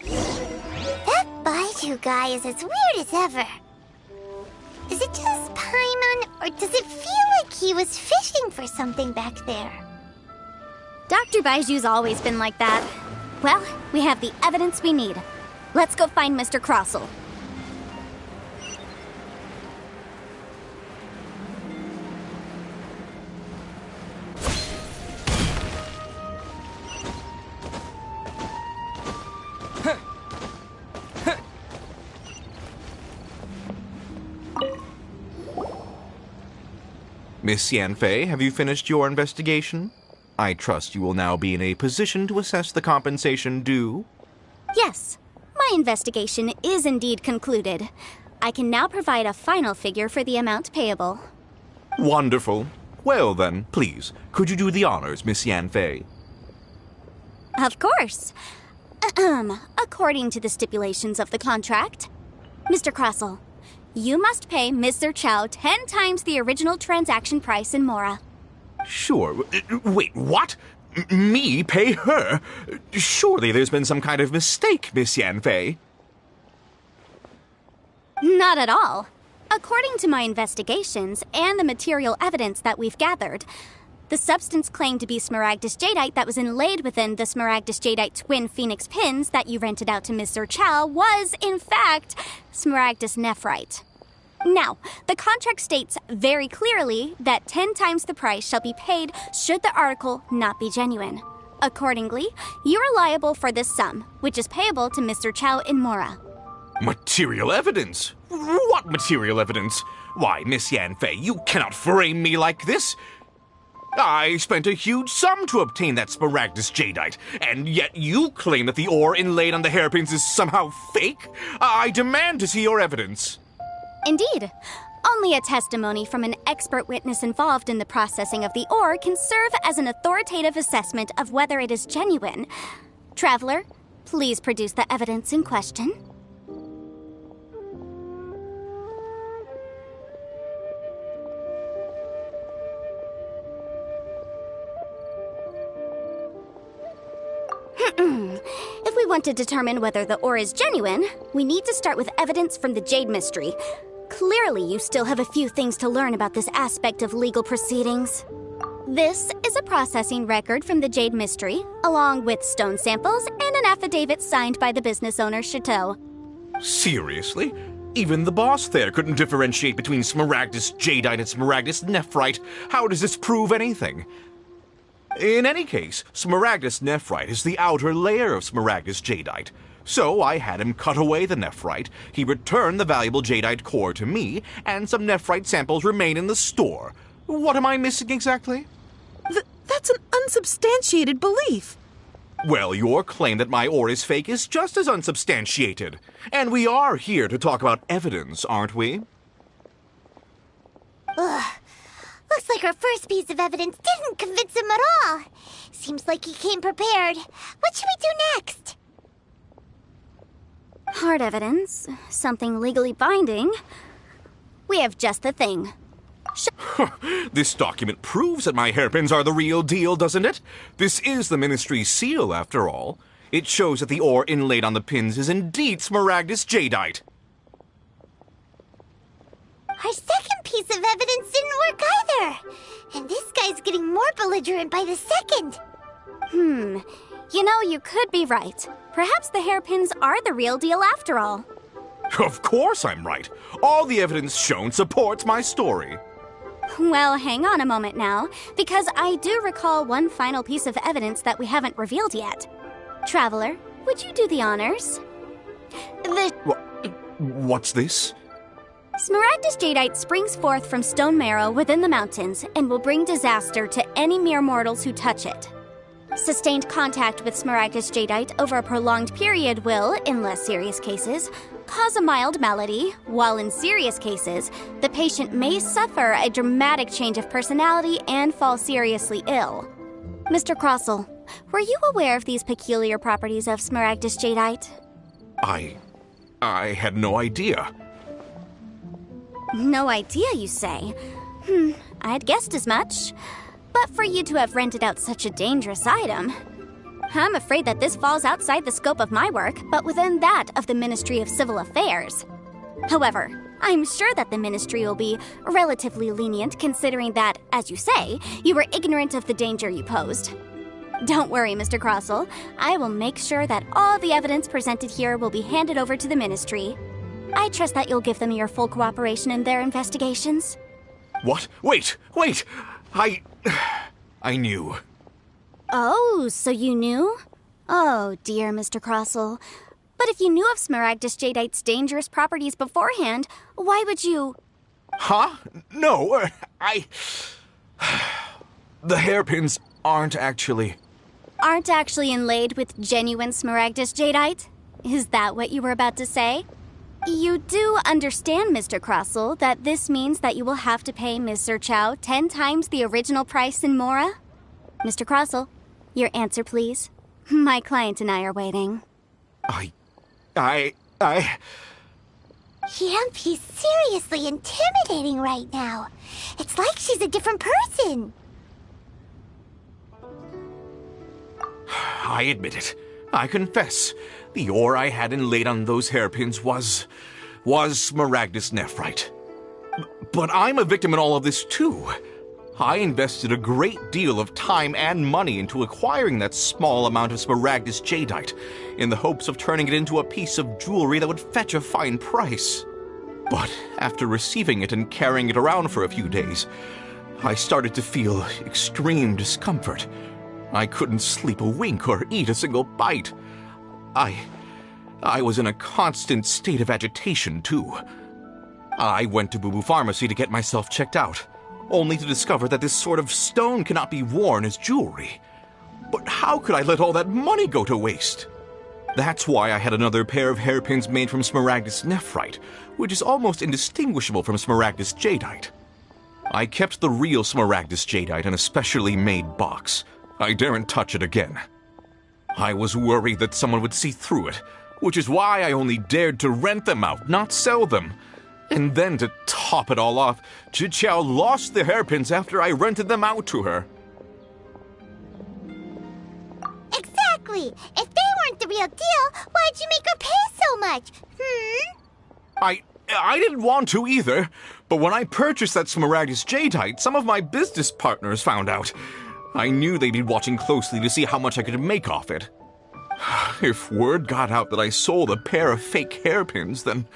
That Baizhu guy is as weird as ever. Is it just Paimon, or does it feel like he was fishing for something back there? Dr. Baizhu's always been like that. Well, we have the evidence we need. Let's go find Mr. Crossell. Miss Yanfei, have you finished your investigation? I trust you will now be in a position to assess the compensation due. Yes, my investigation is indeed concluded. I can now provide a final figure for the amount payable. Wonderful. Well then, please, could you do the honors, Miss Yanfei? Of course. According to the stipulations of the contract, Mr. Crossell, you must pay Ms. Zerchow 10 times the original transaction price in Mora. Sure. Wait, what? Me pay her? Surely there's been some kind of mistake, Miss Yanfei. Not at all. According to my investigations and the material evidence that we've gathered, the substance claimed to be Smaragdus jadeite that was inlaid within the Smaragdus jadeite twin phoenix pins that you rented out to Ms. Zerchow was, in fact, Smaragdus nephrite. Now, the contract states very clearly that 10 times the price shall be paid should the article not be genuine. Accordingly, you are liable for this sum, which is payable to Mr. Chow in Mora. Material evidence? What material evidence? Why, Miss Yanfei, you cannot frame me like this. I spent a huge sum to obtain that Smaragdus jadeite, and yet you claim that the ore inlaid on the hairpins is somehow fake? I demand to see your evidence. Indeed. Only a testimony from an expert witness involved in the processing of the ore can serve as an authoritative assessment of whether it is genuine. Traveler, please produce the evidence in question. If we want to determine whether the ore is genuine, we need to start with evidence from the Jade Mystery. Clearly, you still have a few things to learn about this aspect of legal proceedings. This is a processing record from the Jade Mystery, along with stone samples and an affidavit signed by the business owner, Chateau. Seriously? Even the boss there couldn't differentiate between Smaragdus jadeite and Smaragdus nephrite. How does this prove anything? In any case, Smaragdus nephrite is the outer layer of Smaragdus jadeite. So I had him cut away the nephrite, he returned the valuable jadeite core to me, and some nephrite samples remain in the store. What am I missing exactly? That's an unsubstantiated belief. Well, your claim that my ore is fake is just as unsubstantiated. And we are here to talk about evidence, aren't we? Ugh. Looks like our first piece of evidence didn't convince him at all. Seems like he came prepared. What should we do next? Hard evidence, something legally binding. We have just the thing. This document proves that my hairpins are the real deal, doesn't it? This is the Ministry's seal, after all. It shows that the ore inlaid on the pins is indeed Smaragdus jadeite. Our second piece of evidence didn't work either. And this guy's getting more belligerent by the second. You know, you could be right. Perhaps the hairpins are the real deal after all. Of course I'm right. All the evidence shown supports my story. Well, hang on a moment now, because I do recall one final piece of evidence that we haven't revealed yet. Traveler, would you do the honors? What's this? Smaragdus jadeite springs forth from stone marrow within the mountains and will bring disaster to any mere mortals who touch it. Sustained contact with Smaragdus jadeite over a prolonged period will, in less serious cases, cause a mild malady, while in serious cases, the patient may suffer a dramatic change of personality and fall seriously ill. Mr. Crossell, were you aware of these peculiar properties of Smaragdus jadeite? I had no idea. No idea, you say? I'd guessed as much. But for you to have rented out such a dangerous item, I'm afraid that this falls outside the scope of my work, but within that of the Ministry of Civil Affairs. However, I'm sure that the Ministry will be relatively lenient considering that, as you say, you were ignorant of the danger you posed. Don't worry, Mr. Crossell. I will make sure that all the evidence presented here will be handed over to the Ministry. I trust that you'll give them your full cooperation in their investigations. What? Wait! I knew. Oh, so you knew? Oh, dear Mr. Crossell. But if you knew of Smaragdus jadeite's dangerous properties beforehand, why would you... Huh? No, The hairpins aren't actually inlaid with genuine Smaragdus jadeite? Is that what you were about to say? You do understand, Mr. Crossell, that this means that you will have to pay Ms. Zerchow 10 times the original price in Mora? Mr. Crossell, your answer, please. My client and I are waiting. Yanfei's seriously intimidating right now. It's like she's a different person. I admit it. I confess. The ore I had inlaid on those hairpins was Smaragdus nephrite. But I'm a victim in all of this too. I invested a great deal of time and money into acquiring that small amount of Smaragdus jadeite in the hopes of turning it into a piece of jewelry that would fetch a fine price. But after receiving it and carrying it around for a few days, I started to feel extreme discomfort. I couldn't sleep a wink or eat a single bite. I was in a constant state of agitation, too. I went to Boo Boo Pharmacy to get myself checked out, only to discover that this sort of stone cannot be worn as jewelry. But how could I let all that money go to waste? That's why I had another pair of hairpins made from Smaragdus nephrite, which is almost indistinguishable from Smaragdus jadeite. I kept the real Smaragdus jadeite in a specially made box. I daren't touch it again. I was worried that someone would see through it, which is why I only dared to rent them out, not sell them. And then to top it all off, Zhiqiao lost the hairpins after I rented them out to her. Exactly! If they weren't the real deal, why'd you make her pay so much? I didn't want to either, but when I purchased that Smaragdus jadeite, some of my business partners found out. I knew they'd be watching closely to see how much I could make off it. If word got out that I sold a pair of fake hairpins, then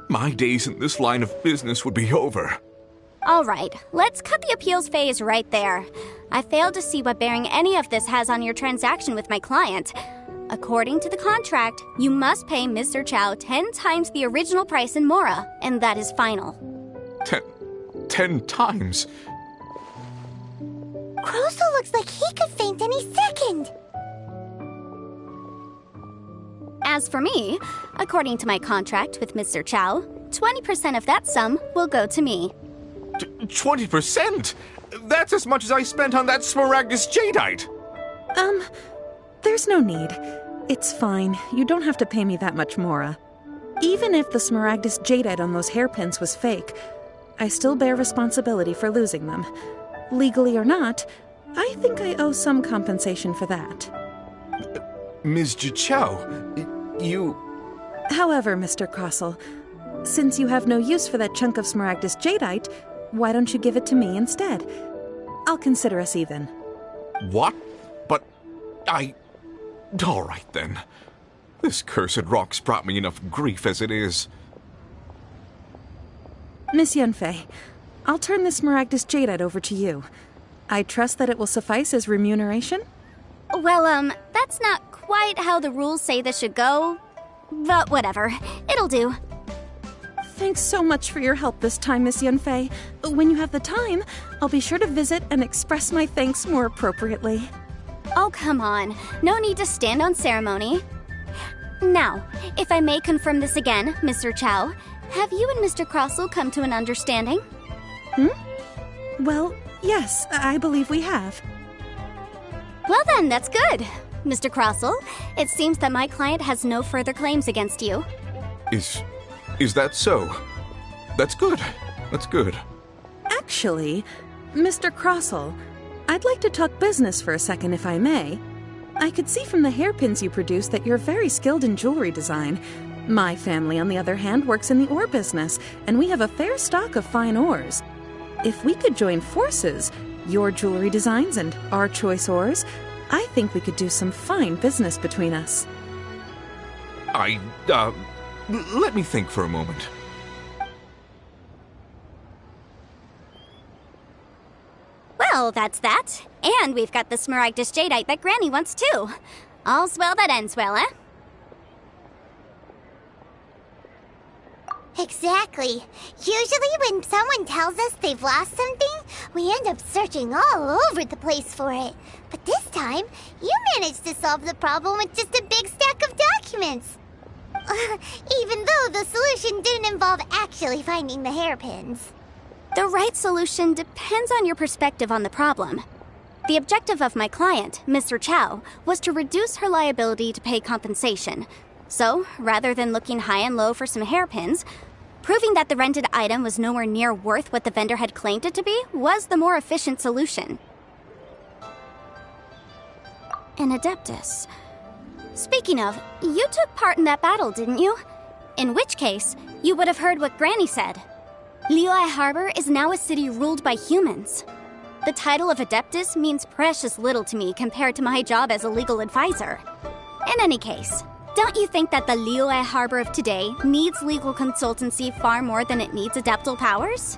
my days in this line of business would be over. All right, let's cut the appeals phase right there. I failed to see what bearing any of this has on your transaction with my client. According to the contract, you must pay Ms. Zerchow 10 times the original price in Mora, and that is final. 10 times? Crossell looks like he could faint any second. As for me, according to my contract with Ms. Zerchow, 20% of that sum will go to me. 20%? That's as much as I spent on that Smaragdus jadeite. There's no need. It's fine. You don't have to pay me that much, Mora. Even if the Smaragdus jadeite on those hairpins was fake, I still bear responsibility for losing them. Legally or not, I think I owe some compensation for that. Ms. Zhiqiao, you... However, Mr. Crossell, since you have no use for that chunk of Smaragdus jadeite, why don't you give it to me instead? I'll consider us even. What? But all right, then. This cursed rock's brought me enough grief as it is. Miss Yanfei, I'll turn this Smaragdus Jadeite over to you. I trust that it will suffice as remuneration? Well, that's not quite how the rules say this should go. But whatever. It'll do. Thanks so much for your help this time, Miss Yunfei. When you have the time, I'll be sure to visit and express my thanks more appropriately. Oh, come on. No need to stand on ceremony. Now, if I may confirm this again, Mr. Chow, have you and Mr. Crossell come to an understanding? Well, yes, I believe we have. Well then, that's good. Mr. Crossell, it seems that my client has no further claims against you. Is that so? That's good. That's good. Actually, Mr. Crossell, I'd like to talk business for a second if I may. I could see from the hairpins you produce that you're very skilled in jewelry design. My family, on the other hand, works in the ore business, and we have a fair stock of fine ores. If we could join forces, your jewelry designs and our choice ores, I think we could do some fine business between us. Let me think for a moment. Well, that's that. And we've got the Smaragdus Jadeite that Granny wants too. All's well that ends well, eh? Exactly. Usually when someone tells us they've lost something, we end up searching all over the place for it. But this time, you managed to solve the problem with just a big stack of documents. Even though the solution didn't involve actually finding the hairpins. The right solution depends on your perspective on the problem. The objective of my client, Mr. Chow, was to reduce her liability to pay compensation. So, rather than looking high and low for some hairpins, proving that the rented item was nowhere near worth what the vendor had claimed it to be was the more efficient solution. An Adeptus. Speaking of, you took part in that battle, didn't you? In which case, you would have heard what Granny said. Liyue Harbor is now a city ruled by humans. The title of Adeptus means precious little to me compared to my job as a legal advisor. In any case, don't you think that the Liyue Harbor of today needs legal consultancy far more than it needs adeptal powers?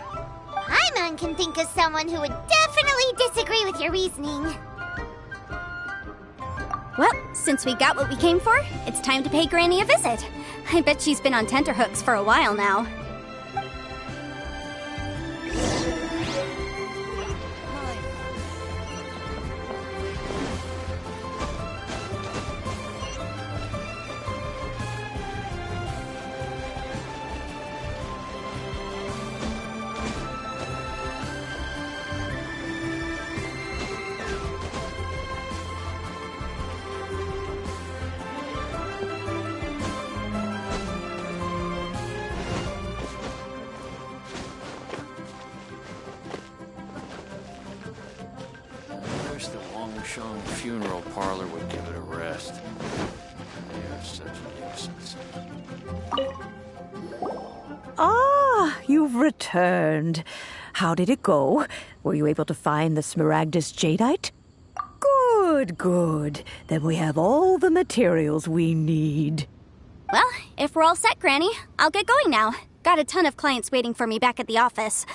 Paimon can think of someone who would definitely disagree with your reasoning. Well, since we got what we came for, it's time to pay Granny a visit. I bet she's been on tenterhooks for a while now. Funeral parlor would give it a rest. They're such a nuisance. Ah, you've returned. How did it go? Were you able to find the Smaragdus Jadeite? Good, good. Then we have all the materials we need. Well, if we're all set, Granny, I'll get going now. Got a ton of clients waiting for me back at the office.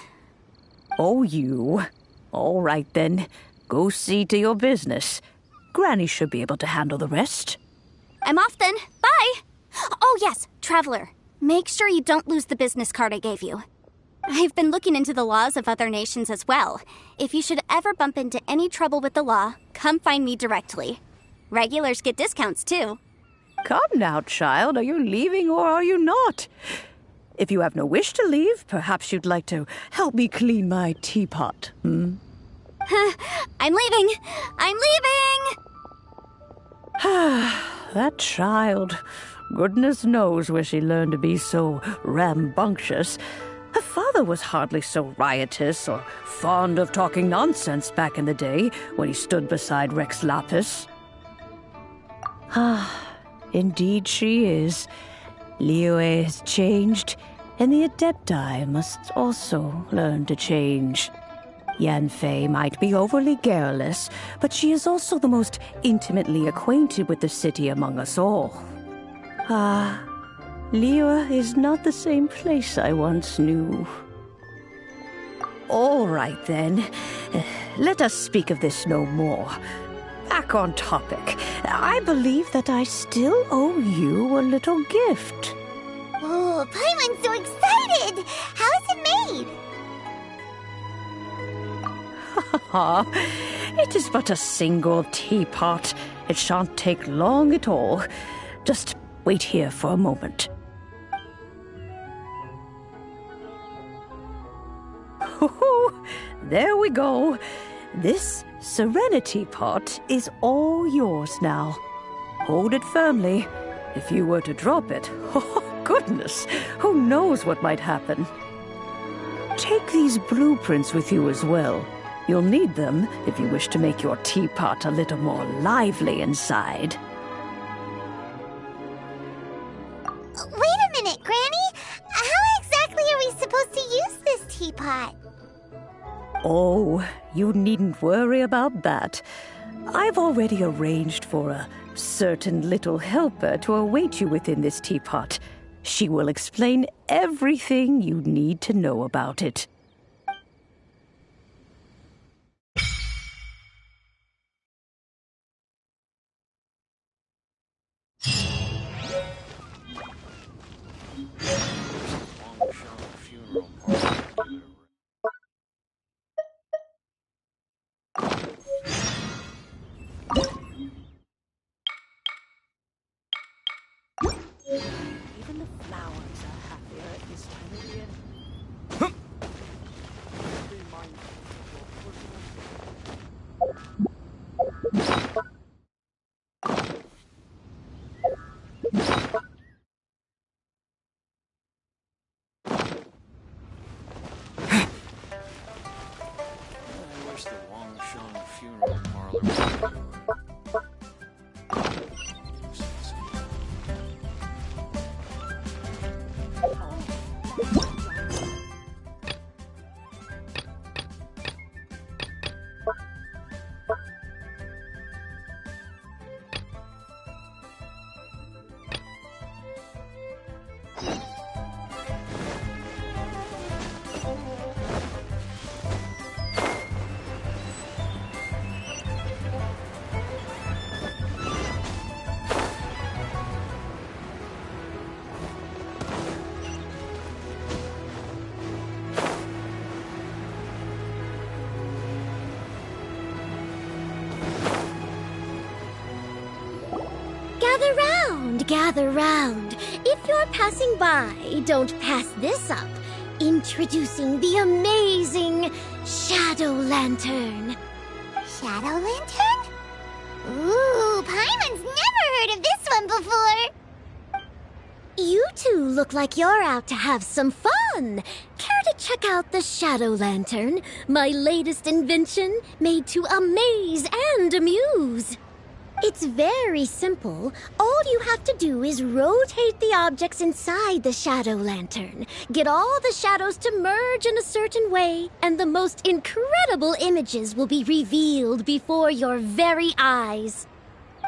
Oh, you. All right, then. Go see to your business. Granny should be able to handle the rest. I'm off then. Bye! Oh yes, Traveler. Make sure you don't lose the business card I gave you. I've been looking into the laws of other nations as well. If you should ever bump into any trouble with the law, come find me directly. Regulars get discounts too. Come now, child. Are you leaving or are you not? If you have no wish to leave, perhaps you'd like to help me clean my teapot, I'm leaving! I'm leaving! That child. Goodness knows where she learned to be so rambunctious. Her father was hardly so riotous or fond of talking nonsense back in the day when he stood beside Rex Lapis. Indeed she is. Liyue has changed, and the Adepti must also learn to change. Yanfei might be overly garrulous, but she is also the most intimately acquainted with the city among us all. Liyue is not the same place I once knew. All right, then. Let us speak of this no more. Back on topic. I believe that I still owe you a little gift. Oh, Paimon's so excited! How is it made? It is but a single teapot. It shan't take long at all. Just wait here for a moment. There we go. This Serenity pot is all yours now. Hold it firmly. If you were to drop it, oh goodness, who knows what might happen. Take these blueprints with you as well. You'll need them if you wish to make your teapot a little more lively inside. Wait a minute, Granny! How exactly are we supposed to use this teapot? Oh, you needn't worry about that. I've already arranged for a certain little helper to await you within this teapot. She will explain everything you need to know about it. Even the flowers are happier at this time of year. Be mindful I wish the Wangshan funeral parlor was over. Gather round. If you're passing by, don't pass this up. Introducing the amazing Shadow Lantern. Shadow Lantern? Ooh, Paimon's never heard of this one before. You two look like you're out to have some fun. Care to check out the Shadow Lantern, my latest invention made to amaze and amuse? It's very simple. All you have to do is rotate the objects inside the Shadow Lantern, get all the shadows to merge in a certain way, and the most incredible images will be revealed before your very eyes.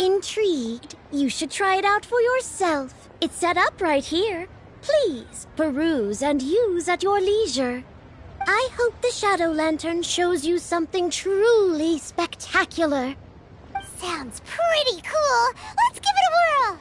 Intrigued? You should try it out for yourself. It's set up right here. Please peruse and use at your leisure. I hope the Shadow Lantern shows you something truly spectacular. Sounds pretty cool. Let's give it a whirl.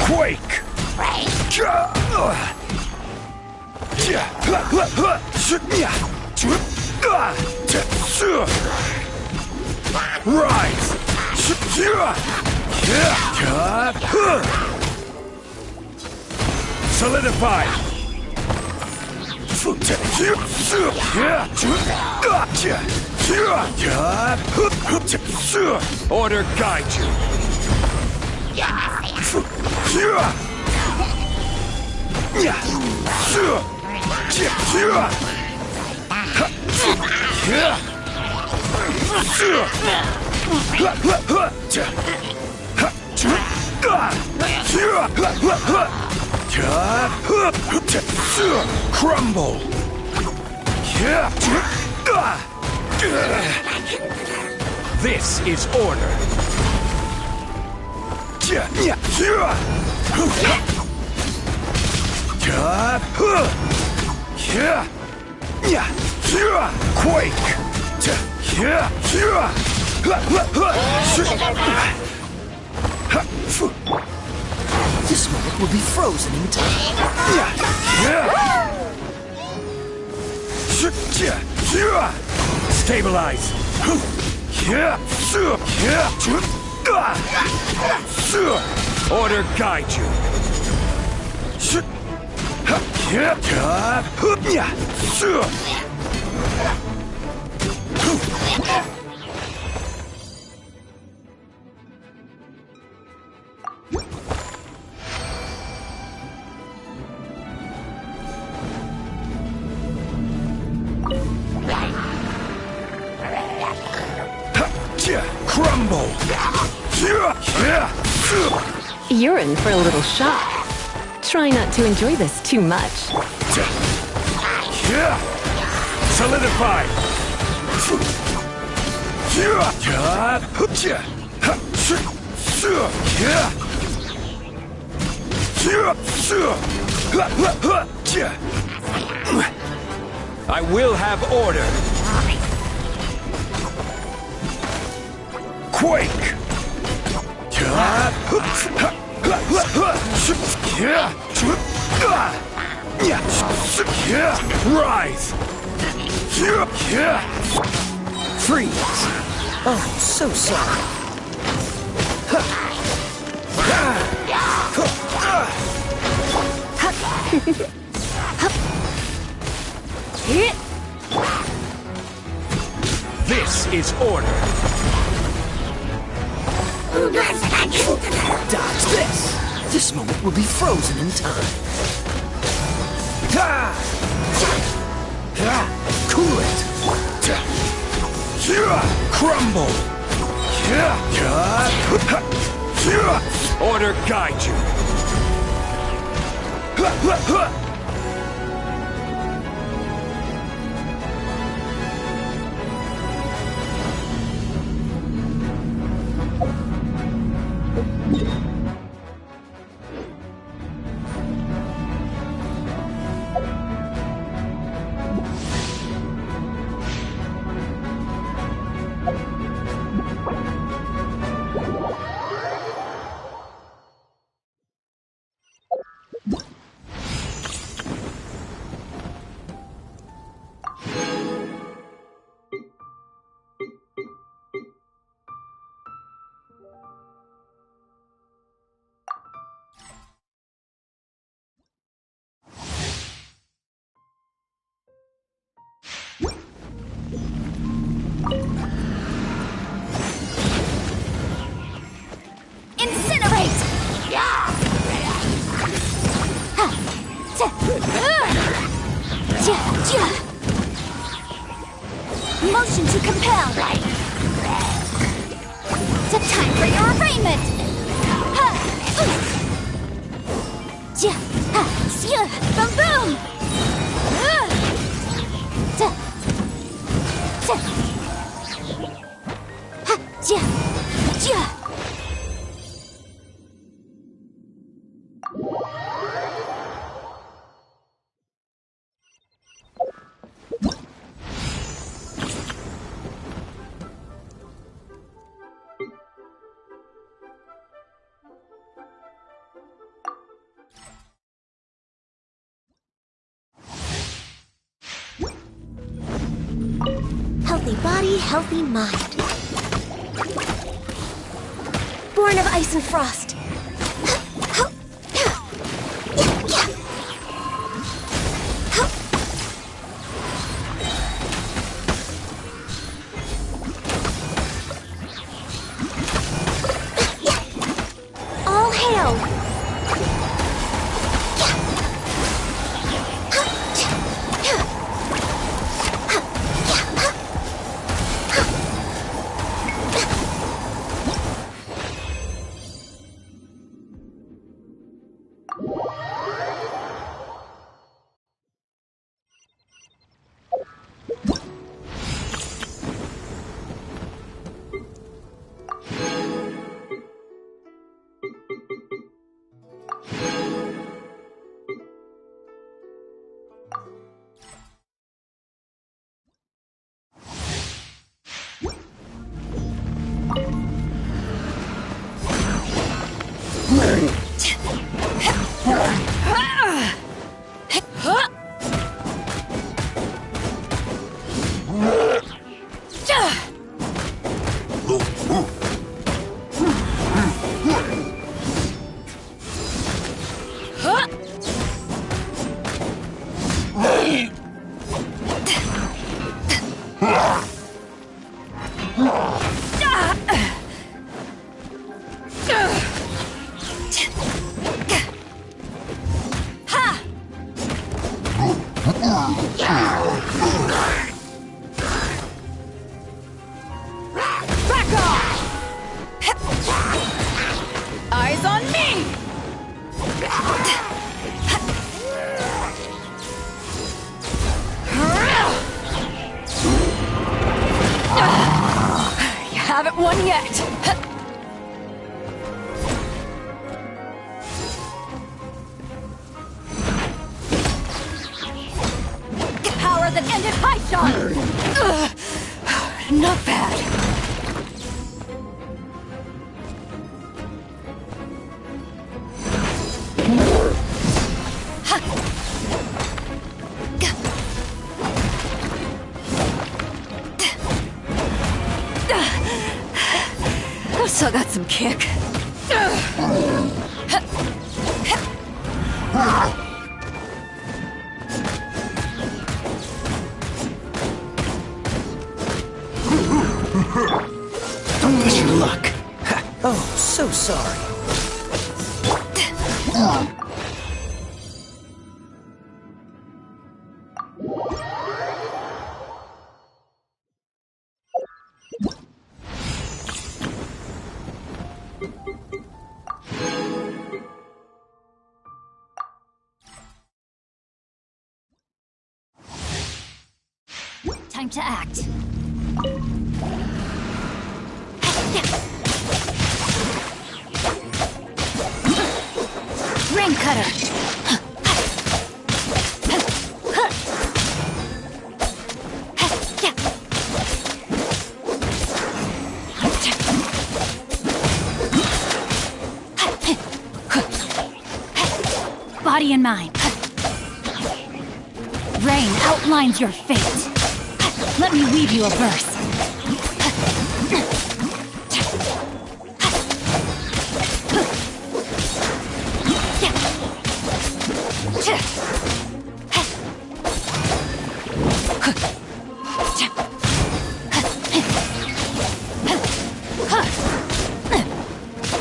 Quake! Rise! Solidify! Order guide you! Crumble! This is order! Quake! This moment will be frozen in time. Stabilize! Order guide you! Crumble! You're in for a little shock. Try not to enjoy this too much. Solidify! I will have order! Quake! Rise! Freeze! Oh, so sorry. This is order! Dodge this! This moment will be frozen in time. Cool it! Crumble! Order guide you! Motion to compel. It's time for your arraignment. Boom boom. Healthy body, healthy mind. Born of ice and frost. All hail! Back off! Eyes on me! You haven't won yet! Power that ended high shot! Not bad. Still got some kick. Don't push your luck. Oh, so sorry. Time to act. Rain cutter. Body and mind. Rain outlines your fate. Let me weave you a verse.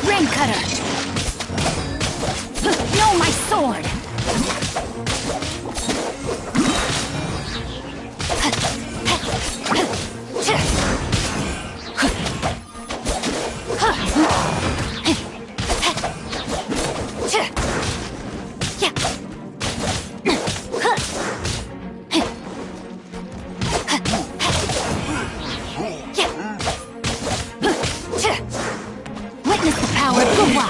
Rain cutter. Know my sword. Witness the power of Gua.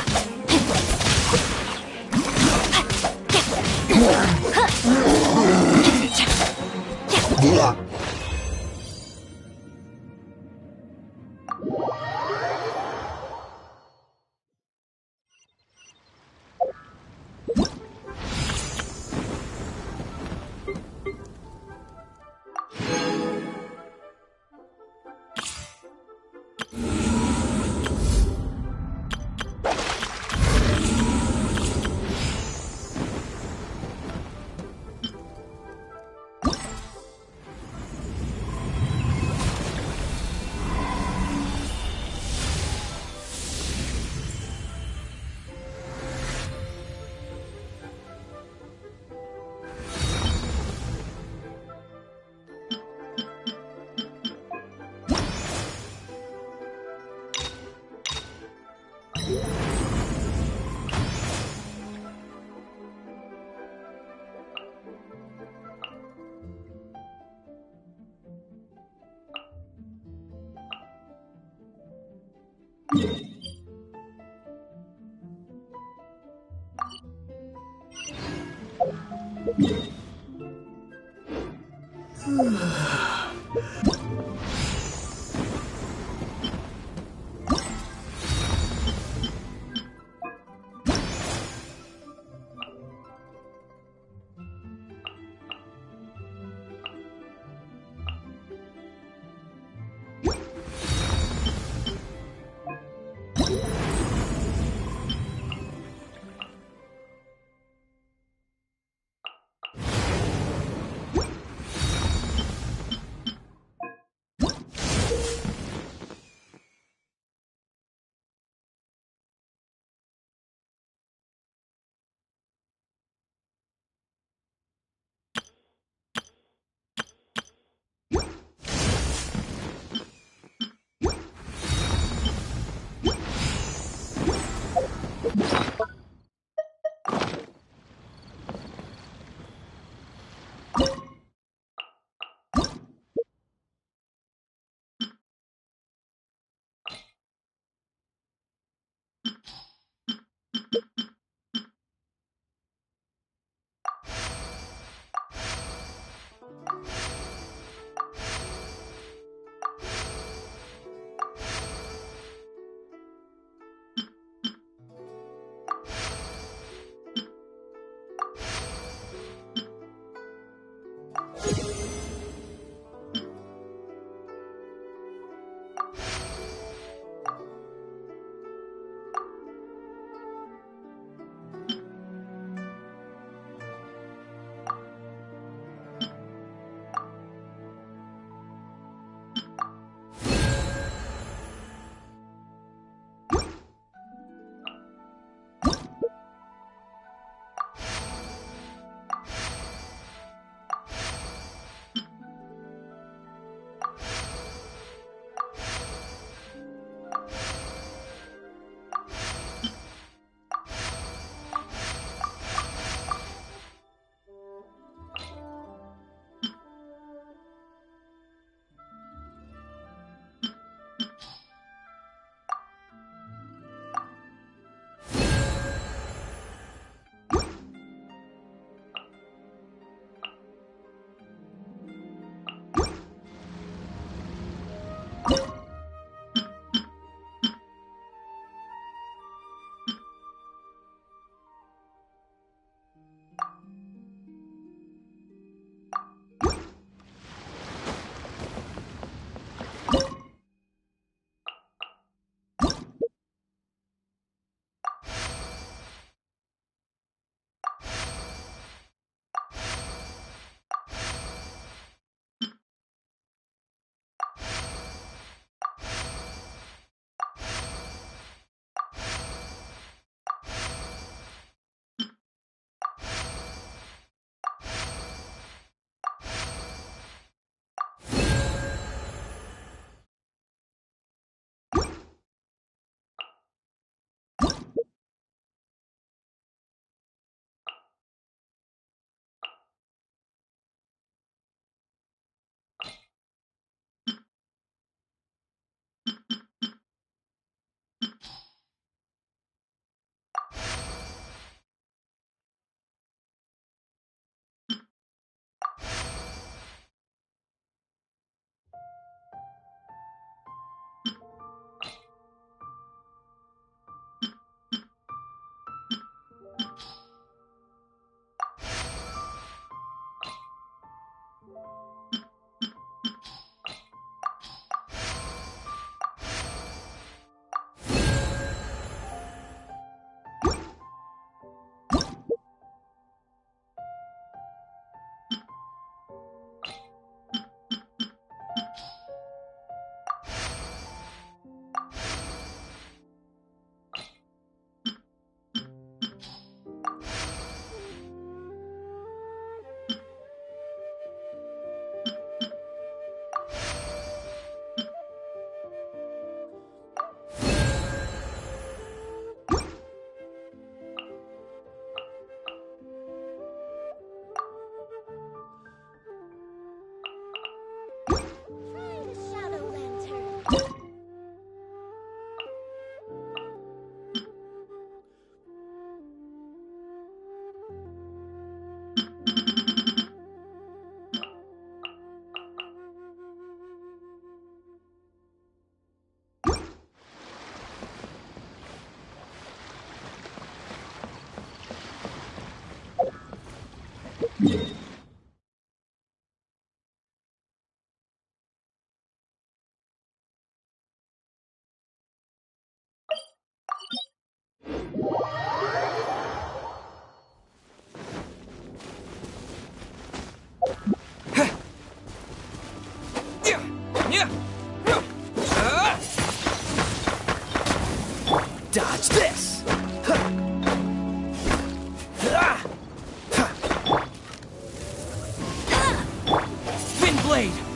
blade!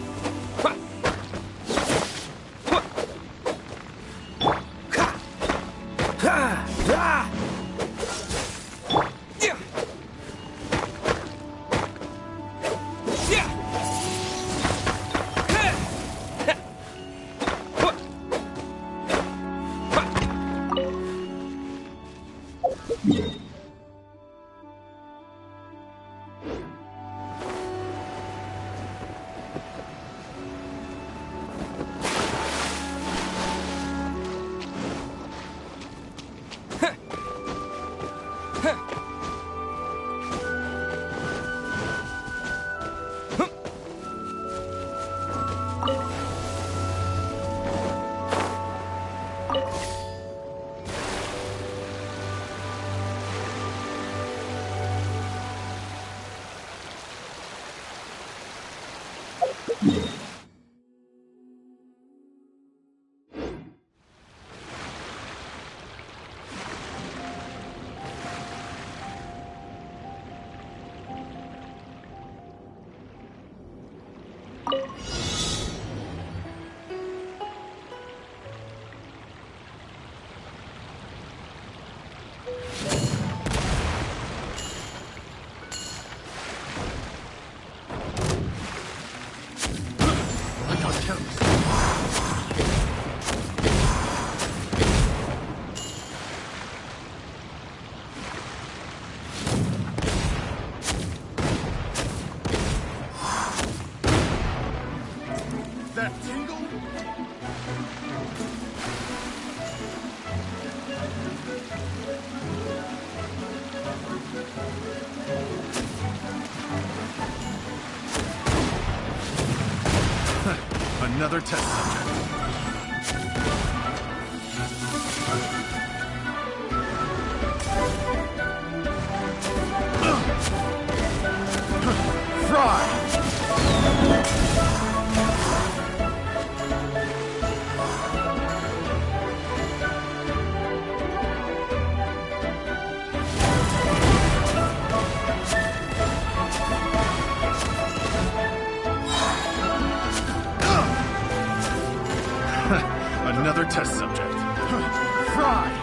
That tingle? Another test subject. Another test subject. Fry!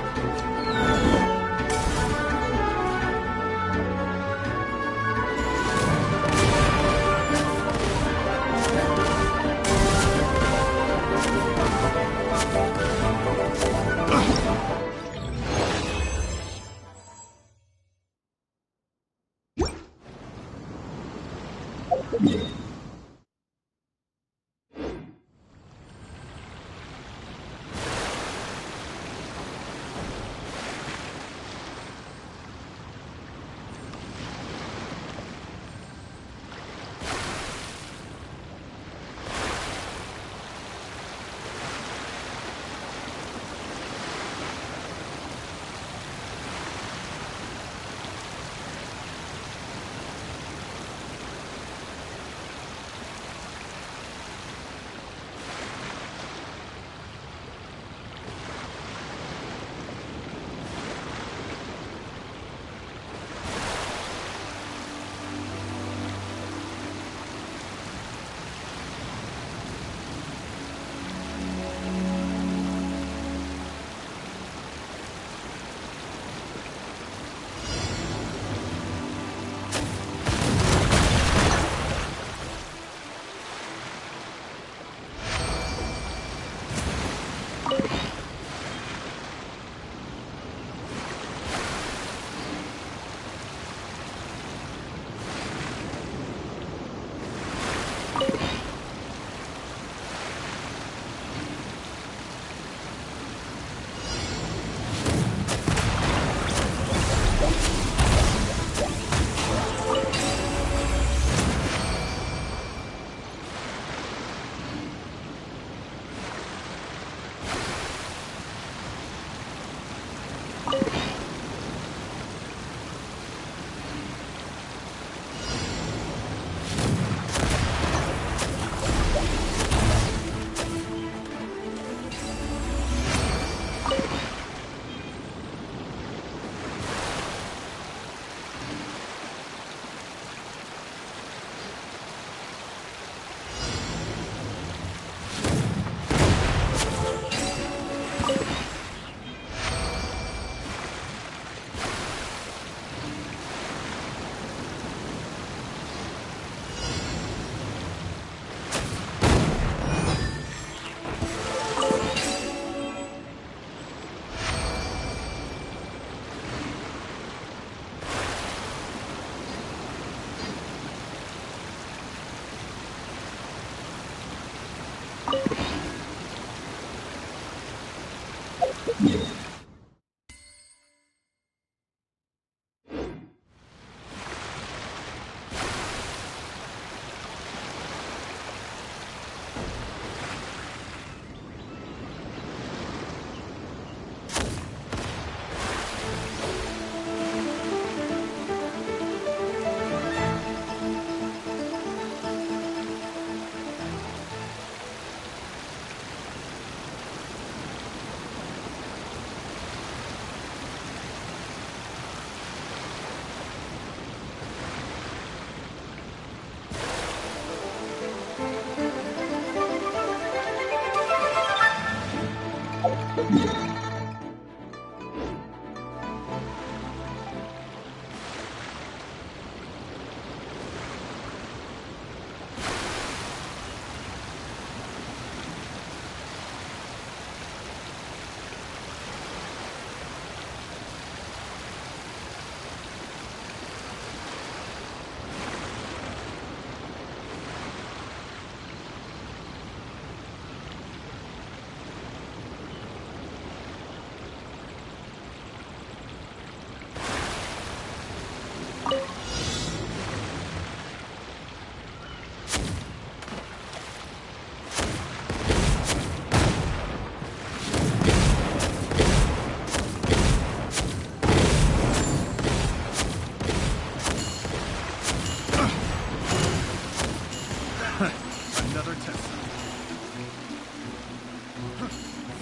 Another test.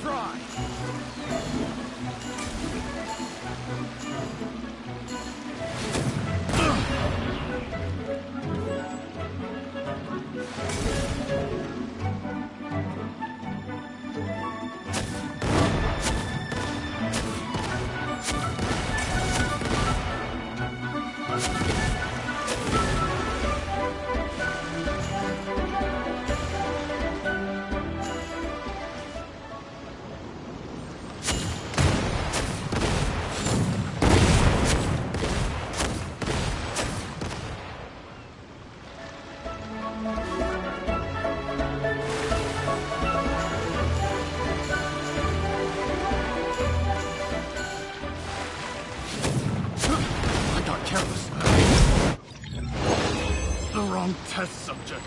Fry! I got careless. The wrong test subject.